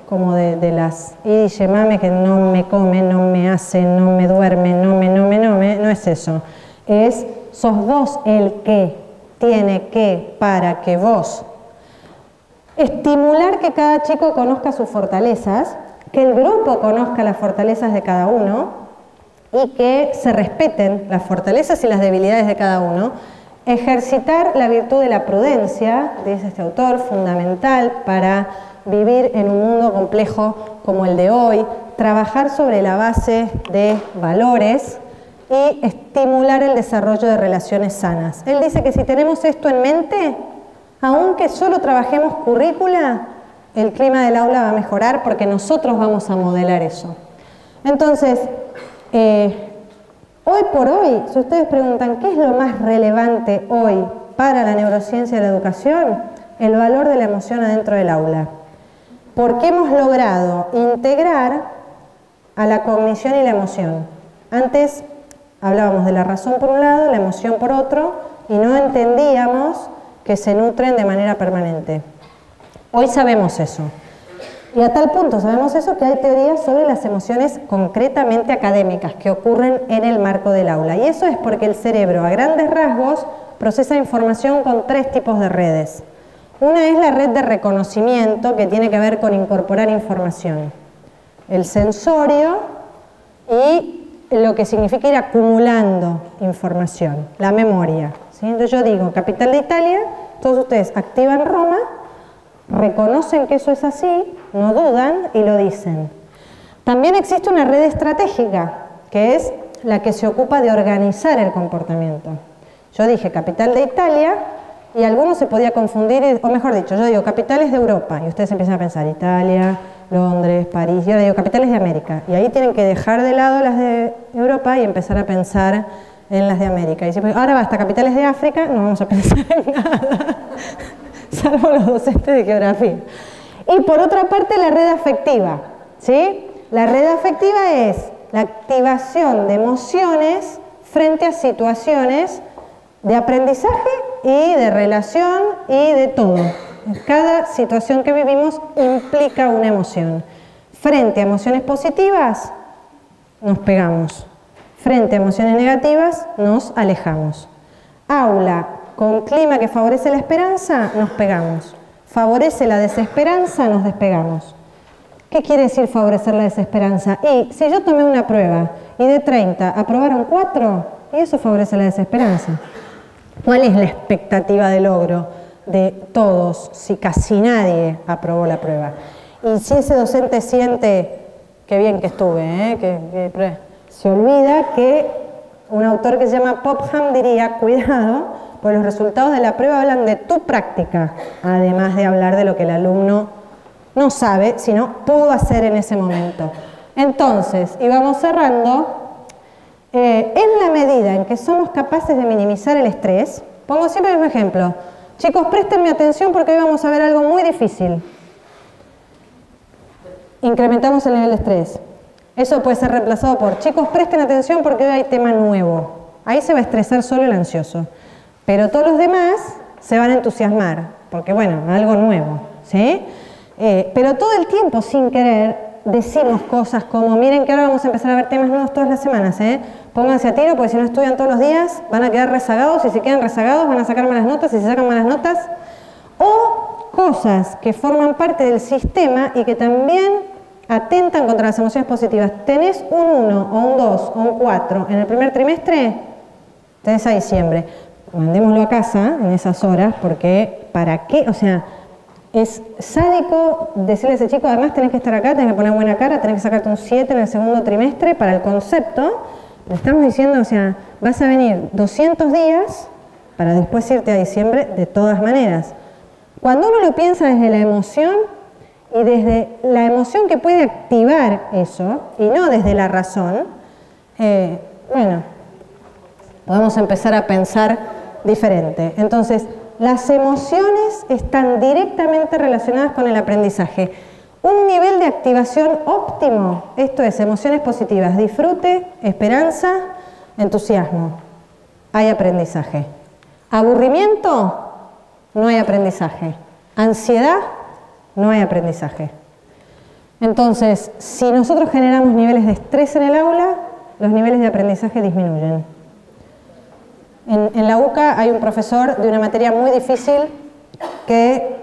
Como de las y mame que no me come, no me hace, no me duerme, no es eso. Es sos vos el que tiene que, para que vos, estimular que cada chico conozca sus fortalezas, que el grupo conozca las fortalezas de cada uno y que se respeten las fortalezas y las debilidades de cada uno, ejercitar la virtud de la prudencia, dice este autor, fundamental para vivir en un mundo complejo como el de hoy, trabajar sobre la base de valores y estimular el desarrollo de relaciones sanas. Él dice que si tenemos esto en mente, aunque solo trabajemos currícula, el clima del aula va a mejorar porque nosotros vamos a modelar eso. Entonces, hoy por hoy, si ustedes preguntan qué es lo más relevante hoy para la neurociencia de la educación, el valor de la emoción adentro del aula. Porque hemos logrado integrar a la cognición y la emoción. Antes hablábamos de la razón por un lado, la emoción por otro, y no entendíamos que se nutren de manera permanente. Hoy sabemos eso. Y a tal punto sabemos eso que hay teorías sobre las emociones concretamente académicas que ocurren en el marco del aula. Y eso es porque el cerebro, a grandes rasgos, procesa información con 3 tipos de redes. Una es la red de reconocimiento, que tiene que ver con incorporar información. El sensorio y lo que significa ir acumulando información, la memoria, ¿sí? Entonces yo digo, capital de Italia, todos ustedes activan Roma, reconocen que eso es así, no dudan y lo dicen. También existe una red estratégica, que es la que se ocupa de organizar el comportamiento. Yo dije capital de Italia y algunos se podía confundir, o mejor dicho, yo digo capitales de Europa y ustedes empiezan a pensar Italia, Londres, París, y ahora digo capitales de América. Y ahí tienen que dejar de lado las de Europa y empezar a pensar en las de América. Y si ahora basta capitales de África, no vamos a pensar en nada, salvo los docentes de geografía. Y por otra parte la red afectiva, ¿sí? La red afectiva es la activación de emociones frente a situaciones de aprendizaje y de relación y de todo. Cada situación que vivimos implica una emoción. Frente a emociones positivas, nos pegamos. Frente a emociones negativas, nos alejamos. Aula con clima que favorece la esperanza, nos pegamos. Favorece la desesperanza, nos despegamos. ¿Qué quiere decir favorecer la desesperanza? Y si yo tomé una prueba y de 30 aprobaron 4, y eso favorece la desesperanza. ¿Cuál es la expectativa de logro de todos si casi nadie aprobó la prueba? Y si ese docente siente, qué bien que estuve, se olvida que un autor que se llama Popham diría, cuidado, pues los resultados de la prueba hablan de tu práctica, además de hablar de lo que el alumno no sabe, sino pudo hacer en ese momento. Entonces, y vamos cerrando, en la medida en que somos capaces de minimizar el estrés, pongo siempre el mismo ejemplo. Chicos, préstenme atención porque hoy vamos a ver algo muy difícil. Incrementamos el nivel de estrés. Eso puede ser reemplazado por, chicos, presten atención porque hoy hay tema nuevo. Ahí se va a estresar solo el ansioso. Pero todos los demás se van a entusiasmar, porque bueno, algo nuevo, ¿sí? Pero todo el tiempo, sin querer, decimos cosas como, miren que ahora vamos a empezar a ver temas nuevos todas las semanas, pónganse a tiro porque si no estudian todos los días van a quedar rezagados y si quedan rezagados van a sacar malas notas y si sacan malas notas. O cosas que forman parte del sistema y que también atentan contra las emociones positivas. ¿Tenés un 1 o un 2 o un 4 en el primer trimestre? Tenés a diciembre. Mandémoslo a casa en esas horas porque ¿para qué? O sea, es sádico decirle a ese chico, además tenés que estar acá, tenés que poner buena cara, tenés que sacarte un 7 en el segundo trimestre para el concepto. Le estamos diciendo, o sea, vas a venir 200 días para después irte a diciembre de todas maneras. Cuando uno lo piensa desde la emoción y desde la emoción que puede activar eso y no desde la razón, bueno, podemos empezar a pensar diferente. Entonces, las emociones están directamente relacionadas con el aprendizaje. Un nivel de activación óptimo, esto es, emociones positivas, disfrute, esperanza, entusiasmo. Hay aprendizaje. Aburrimiento, no hay aprendizaje. Ansiedad, no hay aprendizaje. Entonces, si nosotros generamos niveles de estrés en el aula, los niveles de aprendizaje disminuyen. En la UCA hay un profesor de una materia muy difícil que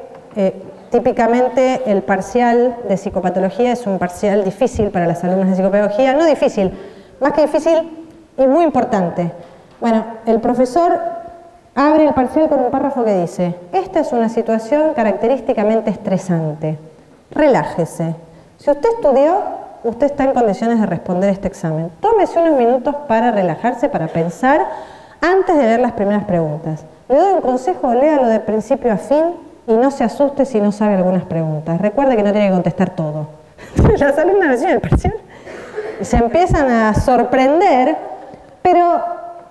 típicamente el parcial de psicopatología es un parcial difícil para las alumnas de psicopedagogía, no difícil, más que difícil y muy importante. Bueno, el profesor abre el parcial con un párrafo que dice, esta es una situación característicamente estresante, relájese. Si usted estudió, usted está en condiciones de responder este examen. Tómese unos minutos para relajarse, para pensar, antes de leer las primeras preguntas. Le doy un consejo, léalo de principio a fin y no se asuste si no sabe algunas preguntas. Recuerde que no tiene que contestar todo. Las alumnas reciben el parcial y se empiezan a sorprender, pero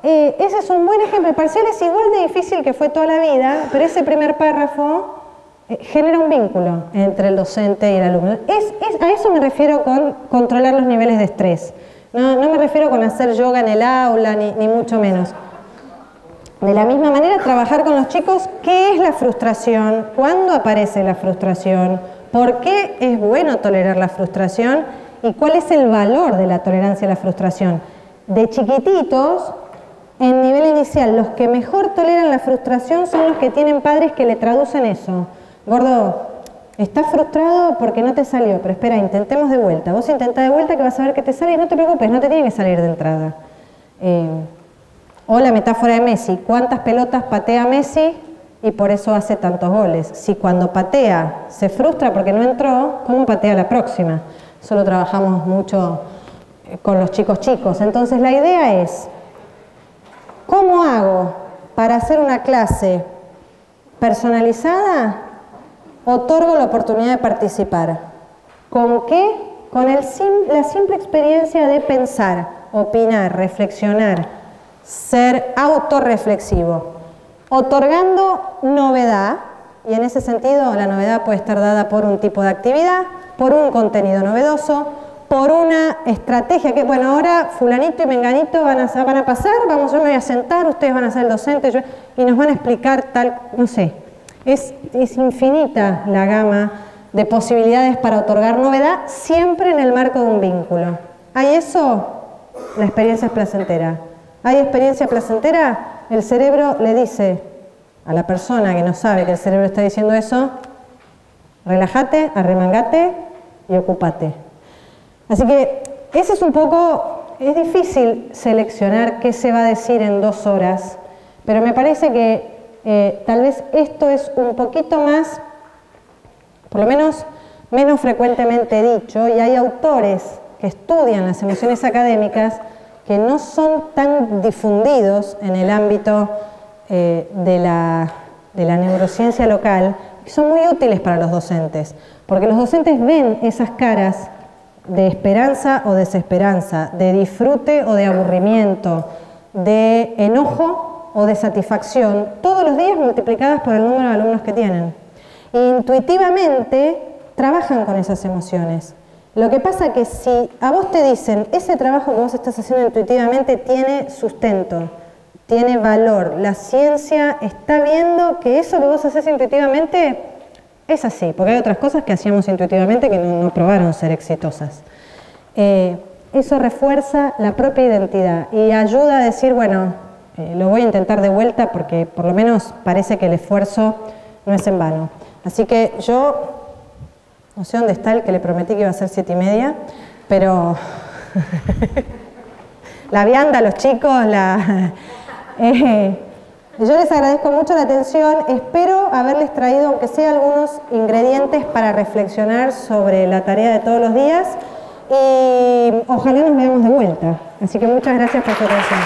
ese es un buen ejemplo. El parcial es igual de difícil que fue toda la vida, pero ese primer párrafo genera un vínculo entre el docente y el alumno. A eso me refiero con controlar los niveles de estrés. No me refiero con hacer yoga en el aula, ni mucho menos. De la misma manera, trabajar con los chicos, ¿qué es la frustración? ¿Cuándo aparece la frustración? ¿Por qué es bueno tolerar la frustración? ¿Y cuál es el valor de la tolerancia a la frustración? De chiquititos, en nivel inicial, los que mejor toleran la frustración son los que tienen padres que le traducen eso. Gordo, estás frustrado porque no te salió, pero espera, intentemos de vuelta. Vos intentá de vuelta que vas a ver que te sale y no te preocupes, no te tiene que salir de entrada. O la metáfora de Messi, ¿cuántas pelotas patea Messi y por eso hace tantos goles? Si cuando patea se frustra porque no entró, ¿cómo patea la próxima? Eso lo trabajamos mucho con los chicos. Entonces la idea es, ¿cómo hago para hacer una clase personalizada? Otorgo la oportunidad de participar. ¿Con qué? Con la simple experiencia de pensar, opinar, reflexionar, ser autorreflexivo, otorgando novedad, y en ese sentido la novedad puede estar dada por un tipo de actividad, por un contenido novedoso, por una estrategia que, bueno, ahora fulanito y menganito van a pasar, yo me voy a sentar, ustedes van a ser el docente y nos van a explicar tal, no sé, es infinita la gama de posibilidades para otorgar novedad, siempre en el marco de un vínculo. ¿Hay eso? La experiencia es placentera. ¿Hay experiencia placentera? El cerebro le dice a la persona que no sabe que el cerebro está diciendo eso, relájate, arremangate y ocúpate. Así que ese es un poco, es difícil seleccionar qué se va a decir en 2 horas, pero me parece que tal vez esto es un poquito más, por lo menos menos frecuentemente dicho, y hay autores que estudian las emociones académicas que no son tan difundidos en el ámbito de la neurociencia local, que son muy útiles para los docentes, porque los docentes ven esas caras de esperanza o desesperanza, de disfrute o de aburrimiento, de enojo o de satisfacción, todos los días multiplicadas por el número de alumnos que tienen. E intuitivamente trabajan con esas emociones. Lo que pasa que si a vos te dicen, ese trabajo que vos estás haciendo intuitivamente tiene sustento, tiene valor, la ciencia está viendo que eso que vos haces intuitivamente es así, porque hay otras cosas que hacíamos intuitivamente que no probaron ser exitosas. Eso refuerza la propia identidad y ayuda a decir, bueno, lo voy a intentar de vuelta porque por lo menos parece que el esfuerzo no es en vano. Así que yo no sé dónde está el que le prometí que iba a ser 7:30, pero la vianda, los chicos, yo les agradezco mucho la atención, espero haberles traído, aunque sea algunos ingredientes para reflexionar sobre la tarea de todos los días y ojalá nos veamos de vuelta. Así que muchas gracias por su atención.